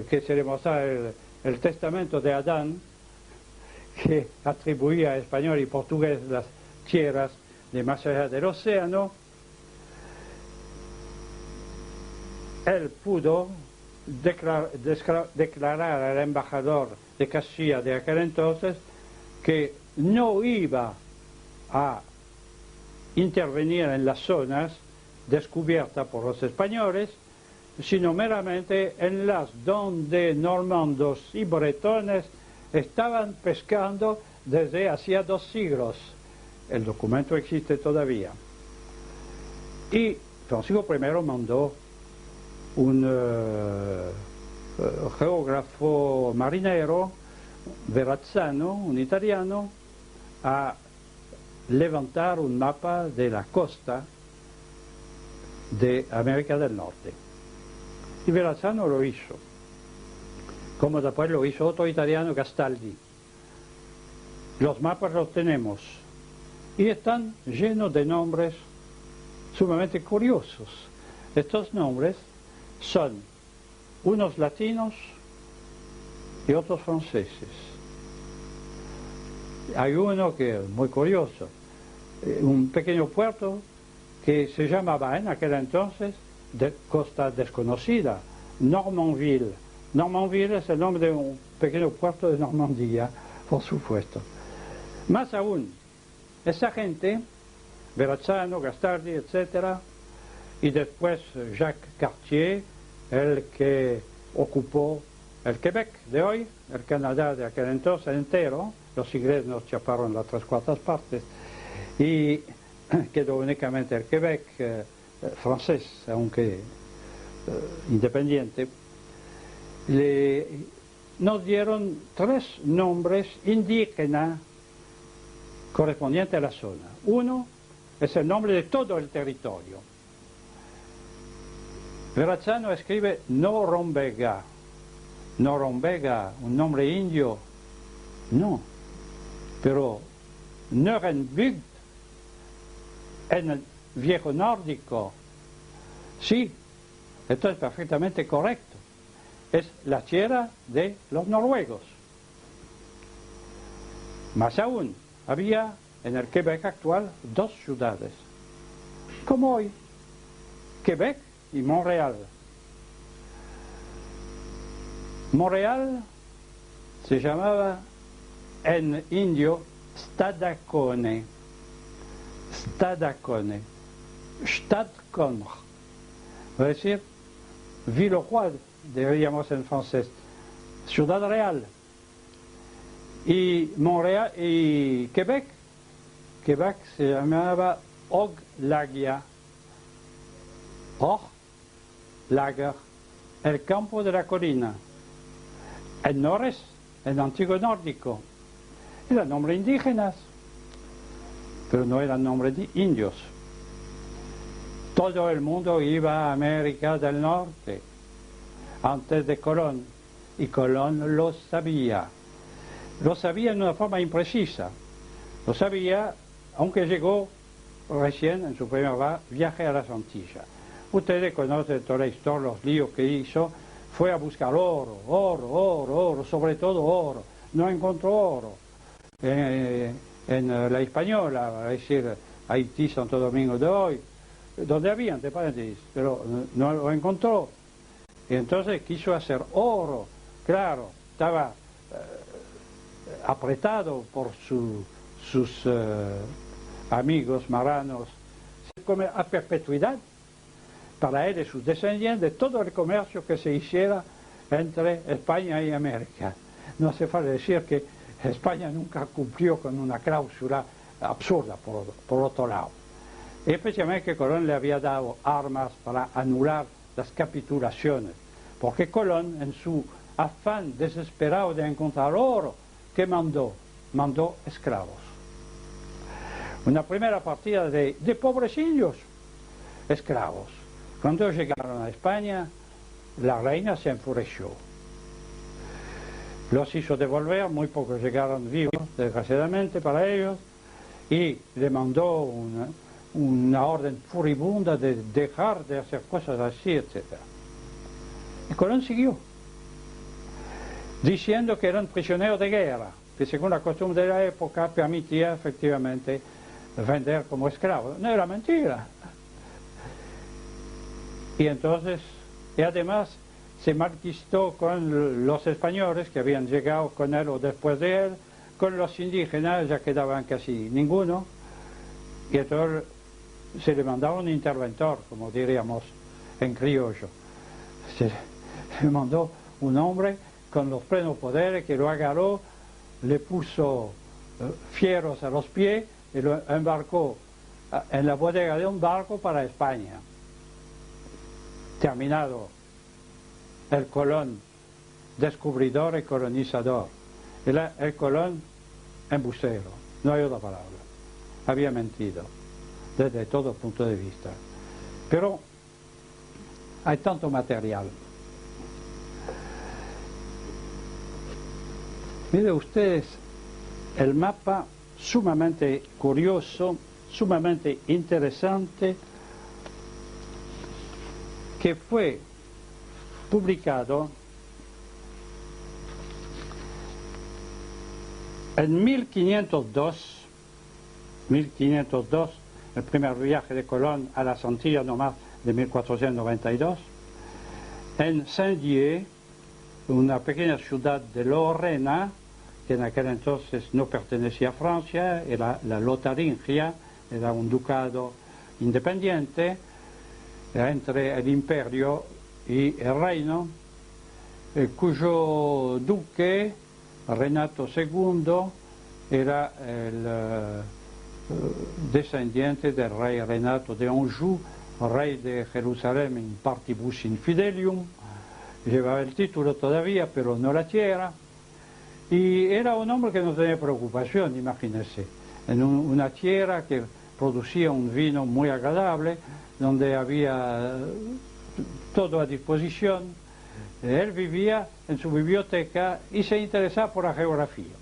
que se le mostrara el testamento de Adán, que atribuía a español y portugués las tierras de más allá del océano. Él pudo declarar al embajador de Castilla de aquel entonces que no iba a intervenir en las zonas descubiertas por los españoles, sino meramente en las donde normandos y bretones estaban pescando desde hacía 2 siglos. El documento existe todavía. Y Francisco I mandó un geógrafo marinero Verrazzano, un italiano, a levantar un mapa de la costa de América del Norte. Y Verrazzano lo hizo, como después lo hizo otro italiano, Gastaldi. Los mapas los tenemos y están llenos de nombres sumamente curiosos. Estos nombres son unos latinos y otros franceses. Hay uno que es muy curioso, un pequeño puerto que se llamaba en aquel entonces de costa desconocida, Normanville. Normanville es el nombre de un pequeño puerto de Normandía, por supuesto. Más aún, esa gente, Verrazzano, Gastaldi, etc., y después Jacques Cartier, el que ocupó el Quebec de hoy, el Canadá de aquel entonces entero, los ingleses nos chaparon las 3/4 partes, y quedó únicamente el Quebec francés, aunque independiente. Nos dieron 3 nombres indígenas correspondientes a la zona. Uno es el nombre de todo el territorio. Verrazzano escribe Norumbega. Norumbega, un nombre indio, no, pero Nörenbygd, en el viejo nórdico, sí, esto es perfectamente correcto. Es la tierra de los noruegos. Más aún, había en el Quebec actual 2 ciudades, como hoy, Quebec y Montreal. Montreal se llamaba en indio Stadacone, Stadacone, Stadconr, es decir, Villeroy, diríamos en francés, Ciudad Real. Y Montreal y Quebec se llamaba Oglagia, Lager, el campo de la colina. El Nores, el antiguo nórdico, eran nombres indígenas, pero no eran nombres indios. Todo el mundo iba a América del Norte antes de Colón, y Colón lo sabía en una forma imprecisa, lo sabía aunque llegó recién en su primer viaje a las Antillas. Ustedes conocen toda la historia, los líos que hizo. Fue a buscar oro, sobre todo oro. No encontró oro en la Española, es decir, Haití, Santo Domingo de hoy, donde había, entre paréntesis, pero no lo encontró. Y entonces quiso hacer oro. Claro, estaba apretado por sus amigos marranos. A perpetuidad, para él y sus descendientes, todo el comercio que se hiciera entre España y América. No hace falta decir que España nunca cumplió con una cláusula absurda, por otro lado. Y especialmente que Colón le había dado armas para anular las capitulaciones, porque Colón, en su afán desesperado de encontrar oro, ¿qué mandó? Mandó esclavos. Una primera partida de pobres indios, esclavos. Cuando llegaron a España, la reina se enfureció. Los hizo devolver, muy pocos llegaron vivos, desgraciadamente para ellos, y le mandó una orden furibunda de dejar de hacer cosas así, etc. Y Colón siguió, diciendo que eran prisioneros de guerra, que según la costumbre de la época permitía efectivamente vender como esclavos. No era mentira. Y entonces, y además se malquistó con los españoles que habían llegado con él o después de él, con los indígenas ya quedaban casi ninguno, y entonces se le mandaba un interventor, como diríamos en criollo. Se le mandó un hombre con los plenos poderes que lo agarró, le puso fierros a los pies y lo embarcó en la bodega de un barco para España. Terminado el Colón descubridor y colonizador. El Colón, embustero, no hay otra palabra. Había mentido desde todo punto de vista. Pero hay tanto material. Miren ustedes el mapa sumamente curioso, sumamente interesante, que fue publicado en 1502, el primer viaje de Colón a las Antillas nomás de 1492, en Saint-Dié, una pequeña ciudad de Lorena, que en aquel entonces no pertenecía a Francia, era la Lotaringia, era un ducado independiente entre el imperio y el reino, cuyo duque, Renato II, era el descendiente del rey Renato de Anjou, rey de Jerusalén in partibus infidelium, llevaba el título todavía, pero no la tierra, y era un hombre que no tenía preocupación, imagínense, en una tierra que producía un vino muy agradable, donde había todo a disposición. Él vivía en su biblioteca y se interesaba por la geografía.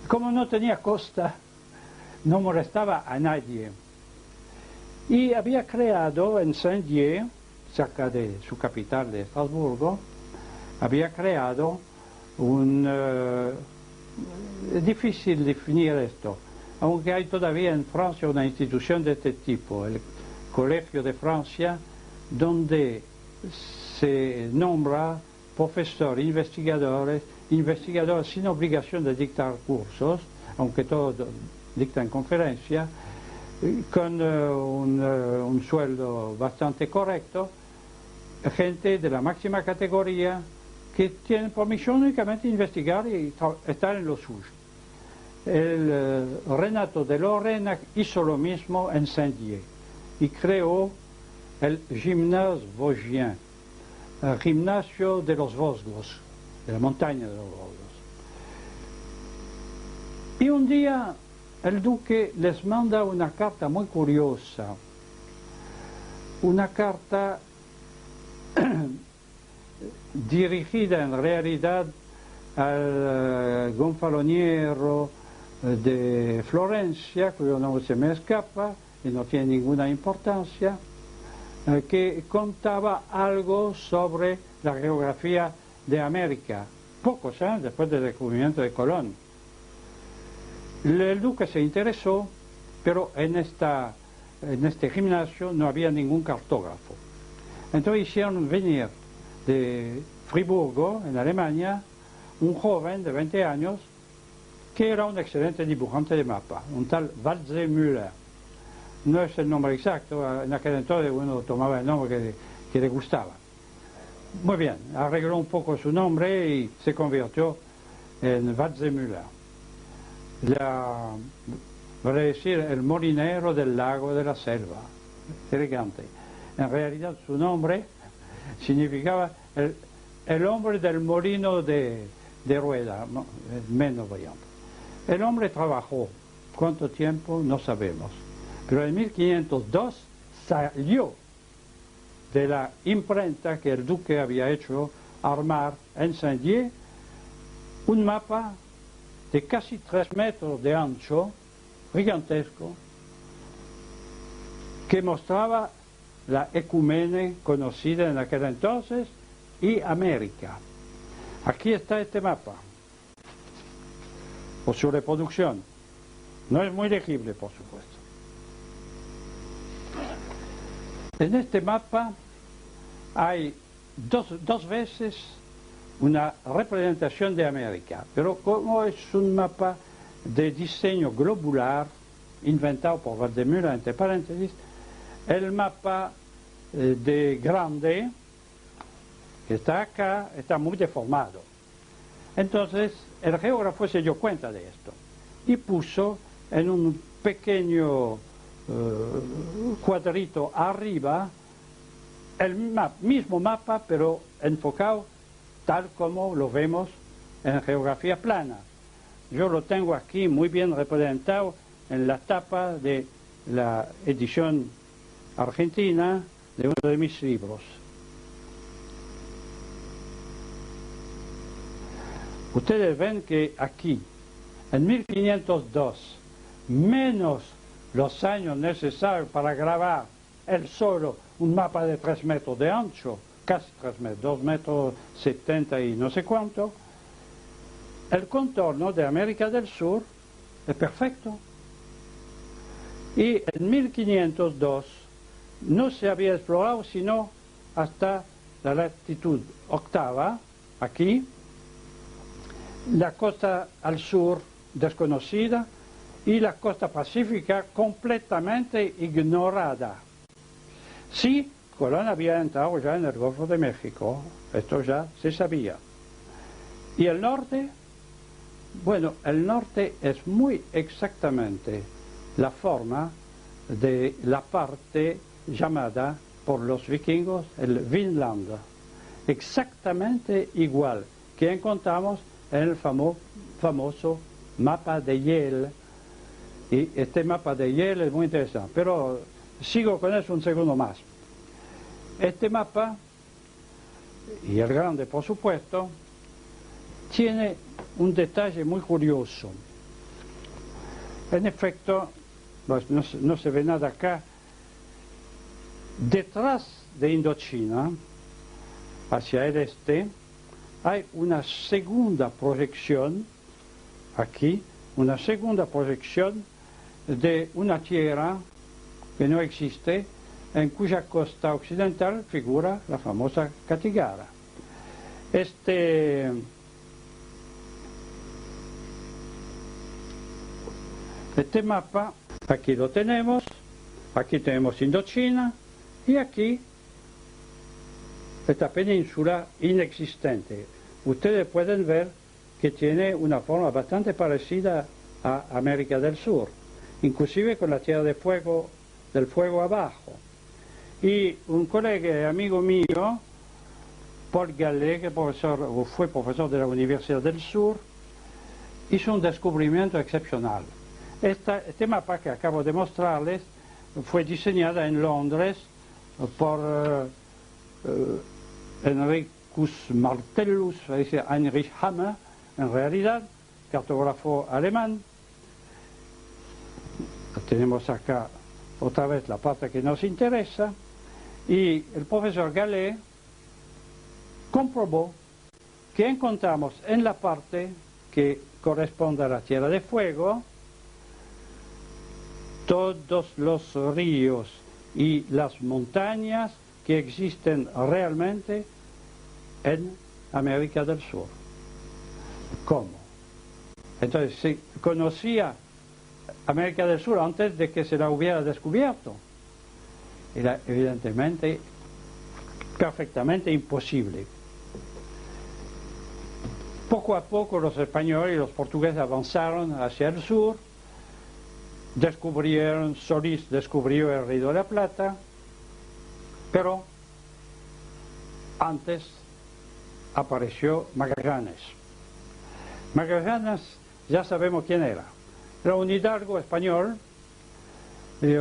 Como no tenía costa, no molestaba a nadie. Y había creado en Saint-Dié, cerca de su capital de Estrasburgo, había creado es difícil definir esto, aunque hay todavía en Francia una institución de este tipo, el Colegio de Francia, donde se nombra profesor, investigadores sin obligación de dictar cursos, aunque todos dictan conferencias, con un sueldo bastante correcto, gente de la máxima categoría que tienen por misión únicamente investigar y estar en lo suyo. El Renato de Lorena hizo lo mismo en Saint-Dié y creó el Gymnase Vosgien, el gimnasio de los Vosgos, de la montaña de los Vosgos. Y un día el duque les manda una carta muy curiosa, una carta dirigida en realidad al gonfaloniero de Florencia, cuyo nombre se me escapa y no tiene ninguna importancia, que contaba algo sobre la geografía de América, pocos años después del descubrimiento de Colón. El duque se interesó, pero en este gimnasio no había ningún cartógrafo. Entonces hicieron venir de Friburgo, en Alemania, un joven de 20 años que era un excelente dibujante de mapa, un tal Waldseemüller. No es el nombre exacto, en aquel entonces uno tomaba el nombre que le gustaba. Muy bien, arregló un poco su nombre y se convirtió en Waldseemüller. Voy a decir, el molinero del lago de la selva, elegante. En realidad su nombre significaba el hombre del molino de rueda, no, menos brillante. El hombre trabajó, ¿cuánto tiempo? No sabemos. Pero en 1502 salió de la imprenta que el duque había hecho armar en Saint-Dié un mapa de casi 3 metros de ancho, gigantesco, que mostraba la ecumene conocida en aquel entonces y América. Aquí está este mapa, o su reproducción. No es muy legible, por supuesto. En este mapa hay dos veces una representación de América, pero como es un mapa de diseño globular, inventado por Waldseemüller, entre paréntesis, el mapa de grande, que está acá, está muy deformado. Entonces, el geógrafo se dio cuenta de esto y puso en un pequeño cuadrito arriba el mismo mapa, pero enfocado tal como lo vemos en geografía plana. Yo lo tengo aquí muy bien representado en la tapa de la edición argentina de uno de mis libros. Ustedes ven que aquí, en 1502, menos los años necesarios para grabar él solo un mapa de 3 metros de ancho, casi 3 metros, 2 metros 70 y no sé cuánto, el contorno de América del Sur es perfecto. Y en 1502 no se había explorado sino hasta la latitud octava, aquí, la costa al sur desconocida y la costa pacífica completamente ignorada. Sí, Colón había entrado ya en el Golfo de México, esto ya se sabía. ¿Y el norte? Bueno, el norte es muy exactamente la forma de la parte llamada por los vikingos el Vinland, exactamente igual que encontramos en el famoso mapa de Yale. Y este mapa de Yale es muy interesante, pero sigo con eso un segundo más. Este mapa, y el grande por supuesto, tiene un detalle muy curioso. En efecto, pues no se ve nada acá. Detrás de Indochina, hacia el este, hay una segunda proyección, aquí, una segunda proyección de una tierra que no existe, en cuya costa occidental figura la famosa Catigara. Este mapa, aquí lo tenemos, aquí tenemos Indochina y aquí esta península inexistente. Ustedes pueden ver que tiene una forma bastante parecida a América del Sur, inclusive con la Tierra del Fuego abajo. Y un colega y amigo mío, Paul Gallet, que fue profesor de la Universidad del Sur, hizo un descubrimiento excepcional. Este mapa que acabo de mostrarles fue diseñado en Londres por Henricus Martellus, es decir, Heinrich Hammer, en realidad, cartógrafo alemán. Tenemos acá otra vez la parte que nos interesa, y el profesor Gallet comprobó que encontramos en la parte que corresponde a la Tierra de Fuego todos los ríos y las montañas que existen realmente en América del Sur. ¿Cómo? Entonces, se conocía América del Sur antes de que se la hubiera descubierto. Era evidentemente perfectamente imposible. Poco a poco los españoles y los portugueses avanzaron hacia el sur, Solís descubrió el Río de la Plata, pero antes apareció Magallanes. Magallanes ya sabemos quién era. Era un hidalgo español,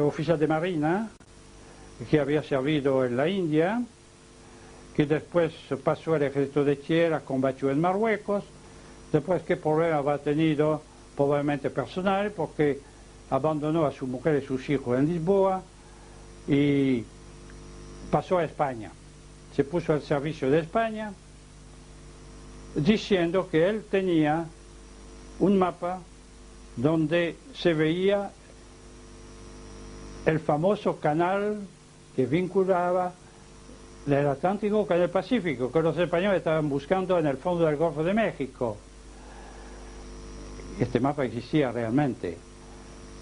oficial de marina, que había servido en la India, que después pasó al ejército de tierra, combatió en Marruecos, después qué problema había tenido, probablemente personal, porque abandonó a su mujer y sus hijos en Lisboa y pasó a España. Se puso al servicio de España, diciendo que él tenía un mapa donde se veía el famoso canal que vinculaba el Atlántico con el Pacífico, que los españoles estaban buscando en el fondo del Golfo de México. Este mapa existía realmente,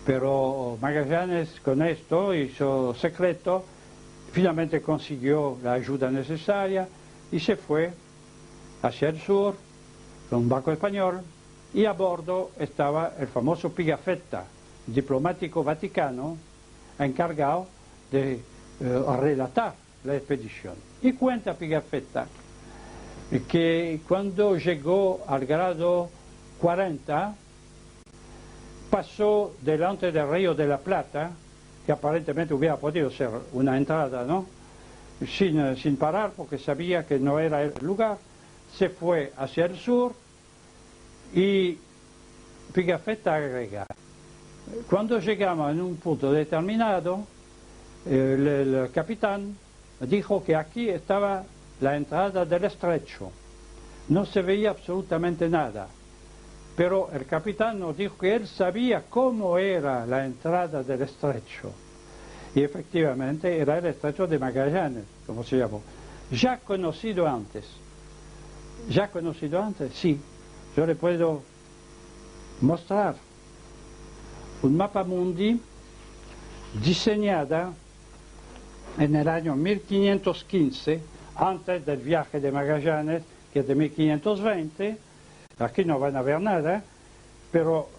pero Magallanes con esto hizo secreto, finalmente consiguió la ayuda necesaria y se fue hacia el sur con un barco español, y a bordo estaba el famoso Pigafetta, diplomático vaticano encargado de relatar la expedición. Y cuenta Pigafetta que cuando llegó al grado 40, pasó delante del Río de la Plata, que aparentemente hubiera podido ser una entrada, ¿no? Sin parar, porque sabía que no era el lugar, se fue hacia el sur y Pigafetta agrega: cuando llegamos en un punto determinado, el capitán dijo que aquí estaba la entrada del estrecho. No se veía absolutamente nada, pero el capitán nos dijo que él sabía cómo era la entrada del estrecho. Y efectivamente era el estrecho de Magallanes, como se llamó. Ya conocido antes. ¿Ya conocido antes? Sí. Yo le puedo mostrar un mapa mundi diseñada en el año 1515, antes del viaje de Magallanes, que es de 1520. Aquí no van a ver nada, pero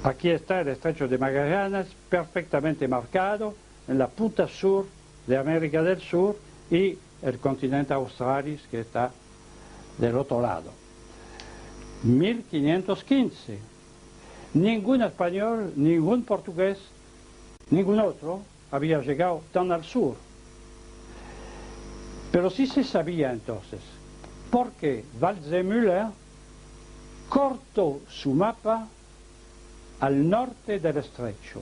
aquí está el estrecho de Magallanes perfectamente marcado en la punta sur de América del Sur y el continente australis que está del otro lado. 1515. Ningún español, ningún portugués, ningún otro había llegado tan al sur. Pero sí se sabía entonces, porque Waldseemüller cortó su mapa al norte del estrecho.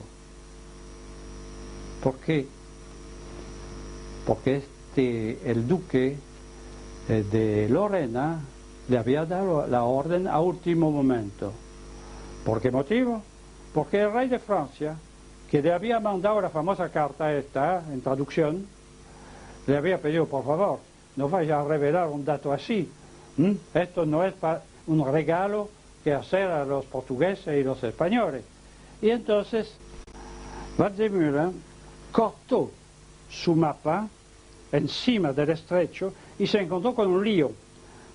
¿Por qué? Porque el duque de Lorena le había dado la orden a último momento. ¿Por qué motivo? Porque el rey de Francia, que le había mandado la famosa carta esta, en traducción, le había pedido: por favor, no vaya a revelar un dato así. Esto no es un regalo que hacer a los portugueses y los españoles. Y entonces Waldseemüller cortó su mapa encima del estrecho y se encontró con un lío,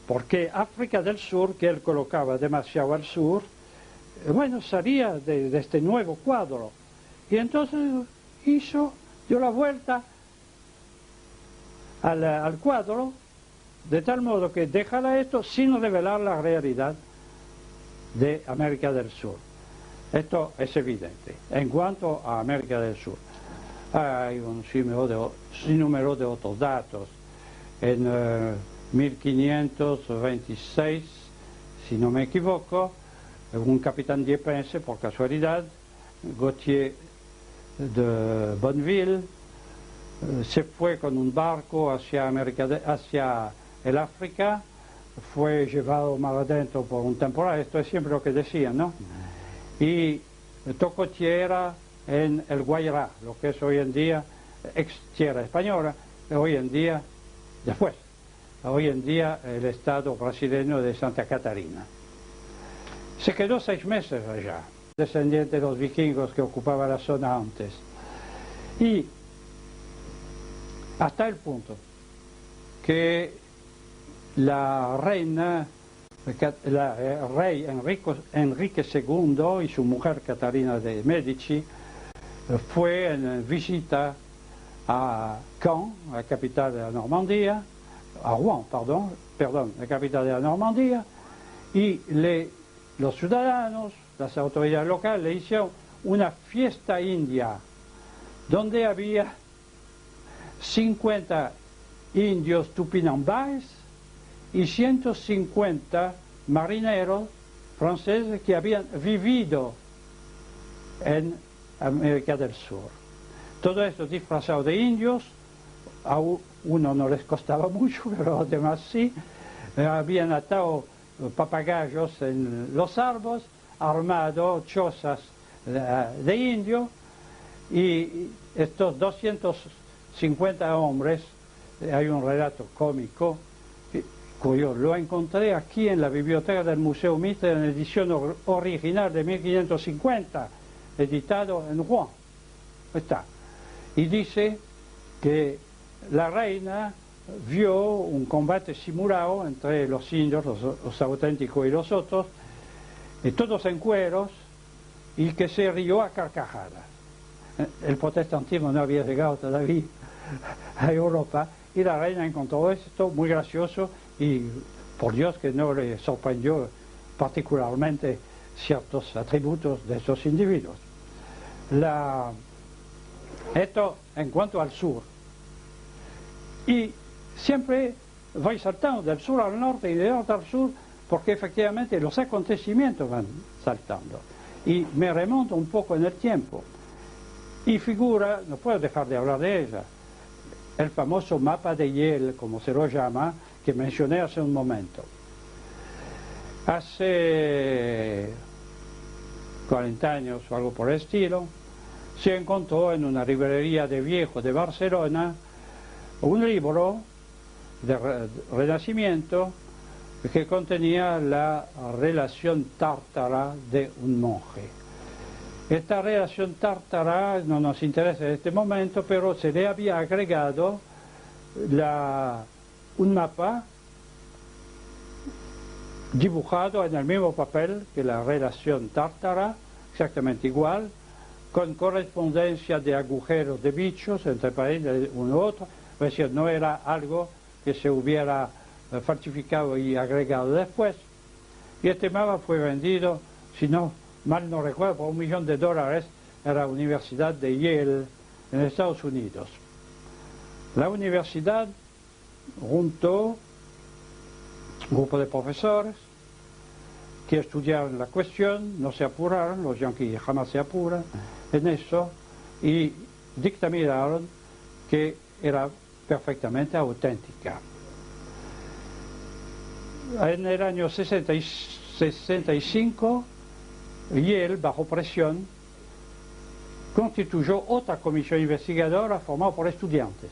porque África del Sur, que él colocaba demasiado al sur, bueno, salía de este nuevo cuadro. Y entonces dio la vuelta al cuadro, de tal modo que dejara esto sin revelar la realidad de América del Sur. Esto es evidente. En cuanto a América del Sur, hay un sinnúmero de otros datos. En 1526, si no me equivoco, un capitán diepense, por casualidad, Gauthier de Bonneville, se fue con un barco hacia el África, fue llevado mar adentro por un temporal, esto es siempre lo que decían, ¿no? Y tocó tierra en el Guairá, lo que es hoy en día ex tierra española, hoy en día el estado brasileño de Santa Catarina. Se quedó 6 meses allá, descendiente de los vikingos que ocupaban la zona antes. Y hasta el punto que el rey Enrique II y su mujer Catalina de Medici fue en visita a Caen, la capital de la Normandía, a Rouen, perdón, la capital de la Normandía, y los ciudadanos, las autoridades locales, le hicieron una fiesta india, donde había 50 indios tupinambás y 150 marineros franceses que habían vivido en América del Sur. Todo esto disfrazado de indios, a uno no les costaba mucho, pero a los demás sí. Habían atado papagayos en los árboles, armado chozas de indio, y estos 250 hombres, hay un relato cómico, cuyo lo encontré aquí en la biblioteca del Museo Mitre en edición original de 1550, editado en Rouen. Está. Y dice que la reina vio un combate simulado entre los indios, los auténticos y los otros, y todos en cueros, y que se rió a carcajadas. el protestantismo no había llegado todavía a Europa, y la reina encontró esto muy gracioso y por Dios que no le sorprendió particularmente ciertos atributos de estos individuos. Esto en cuanto al sur. Y siempre voy saltando del sur al norte y del norte al sur porque efectivamente los acontecimientos van saltando. Y me remonto un poco en el tiempo. Y figura, no puedo dejar de hablar de ella, el famoso mapa de Yale, como se lo llama, que mencioné hace un momento. Hace 40 años o algo por el estilo, se encontró en una librería de viejo de Barcelona un libro de Renacimiento que contenía la relación tártara de un monje. Esta relación tártara no nos interesa en este momento, pero se le había agregado un mapa dibujado en el mismo papel que la relación tártara, exactamente igual, con correspondencia de agujeros de bichos entre países uno y otro, es decir, no era algo que se hubiera falsificado y agregado después. Y este mapa fue vendido, si no mal no recuerdo, por $1 millón a la Universidad de Yale en Estados Unidos. La universidad juntó un grupo de profesores que estudiaron la cuestión, no se apuraron, los yanquis jamás se apuran en eso, y dictaminaron que era perfectamente auténtica. En el año 65, Yale, bajo presión, constituyó otra comisión investigadora formada por estudiantes.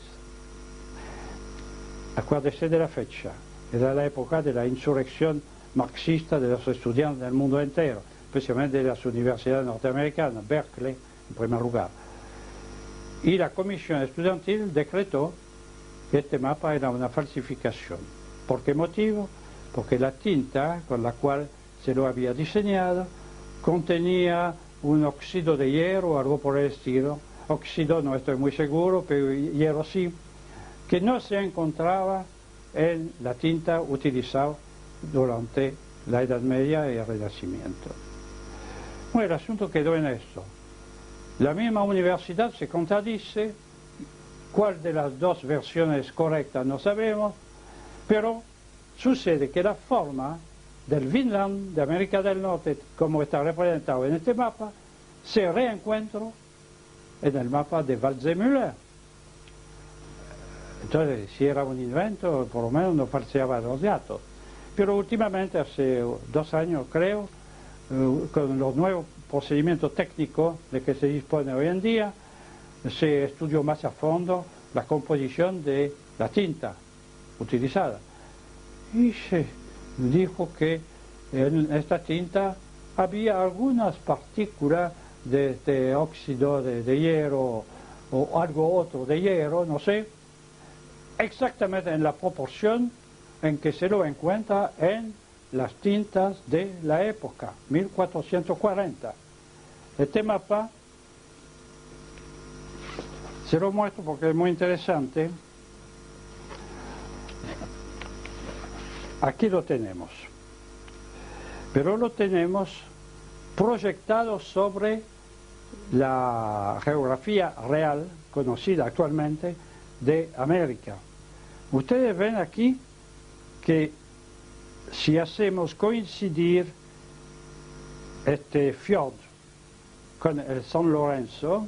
Acuérdese de la fecha, era la época de la insurrección marxista de los estudiantes del mundo entero, especialmente de las universidades norteamericanas, Berkeley en primer lugar. Y la comisión estudiantil decretó que este mapa era una falsificación. ¿Por qué motivo? Porque la tinta con la cual se lo había diseñado contenía un óxido de hierro o algo por el estilo, óxido no estoy muy seguro, pero hierro sí, que no se encontraba en la tinta utilizada durante la Edad Media y el Renacimiento. Bueno, el asunto quedó en esto. La misma universidad se contradice, cuál de las dos versiones correctas no sabemos, pero sucede que la forma del Vinland de América del Norte, como está representado en este mapa, se reencuentra en el mapa de Waldseemüller. Entonces, si era un invento, por lo menos no falseaba los datos. Pero últimamente, hace 2 años creo, con los nuevos procedimientos técnicos de que se dispone hoy en día, se estudió más a fondo la composición de la tinta utilizada. Y se dijo que en esta tinta había algunas partículas de óxido de hierro o algo otro de hierro, no sé, exactamente en la proporción en que se lo encuentra en las tintas de la época, 1440. Este mapa se lo muestro porque es muy interesante. Aquí lo tenemos, pero lo tenemos proyectado sobre la geografía real, conocida actualmente, de América. Ustedes ven aquí que si hacemos coincidir este fiord con el San Lorenzo,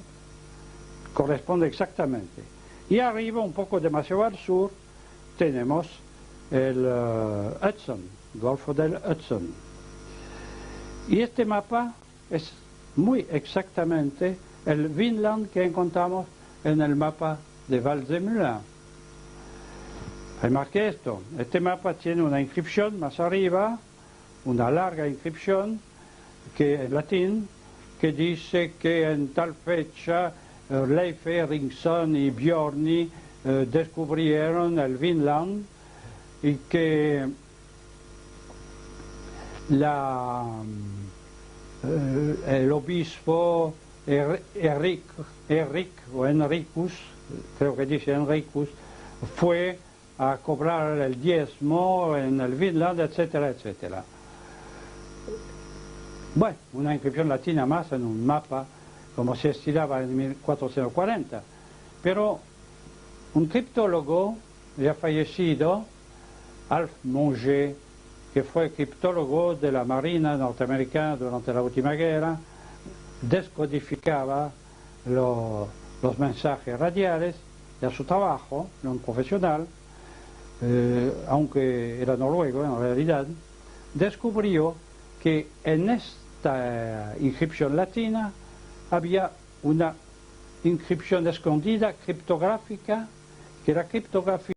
corresponde exactamente. Y arriba, un poco demasiado al sur, tenemos el Hudson, Golfo del Hudson. Y este mapa es muy exactamente el Vinland que encontramos en el mapa de Waldseemüller. Remarque esto, este mapa tiene una inscripción más arriba, una larga inscripción que en latín, que dice que en tal fecha Leif Erikson y Björni descubrieron el Vinland, y que el obispo o Enricus, creo que dice Enricus, fue a cobrar el diezmo en el Vinland, etcétera, etcétera. Bueno, una inscripción latina más en un mapa, como se estilaba en 1440. Pero un criptólogo ya fallecido, Alf Monge, que fue criptólogo de la Marina norteamericana durante la última guerra, descodificaba los mensajes radiales, de su trabajo, no un profesional, aunque era noruego en realidad, descubrió que en esta inscripción latina había una inscripción escondida criptográfica, que la criptografía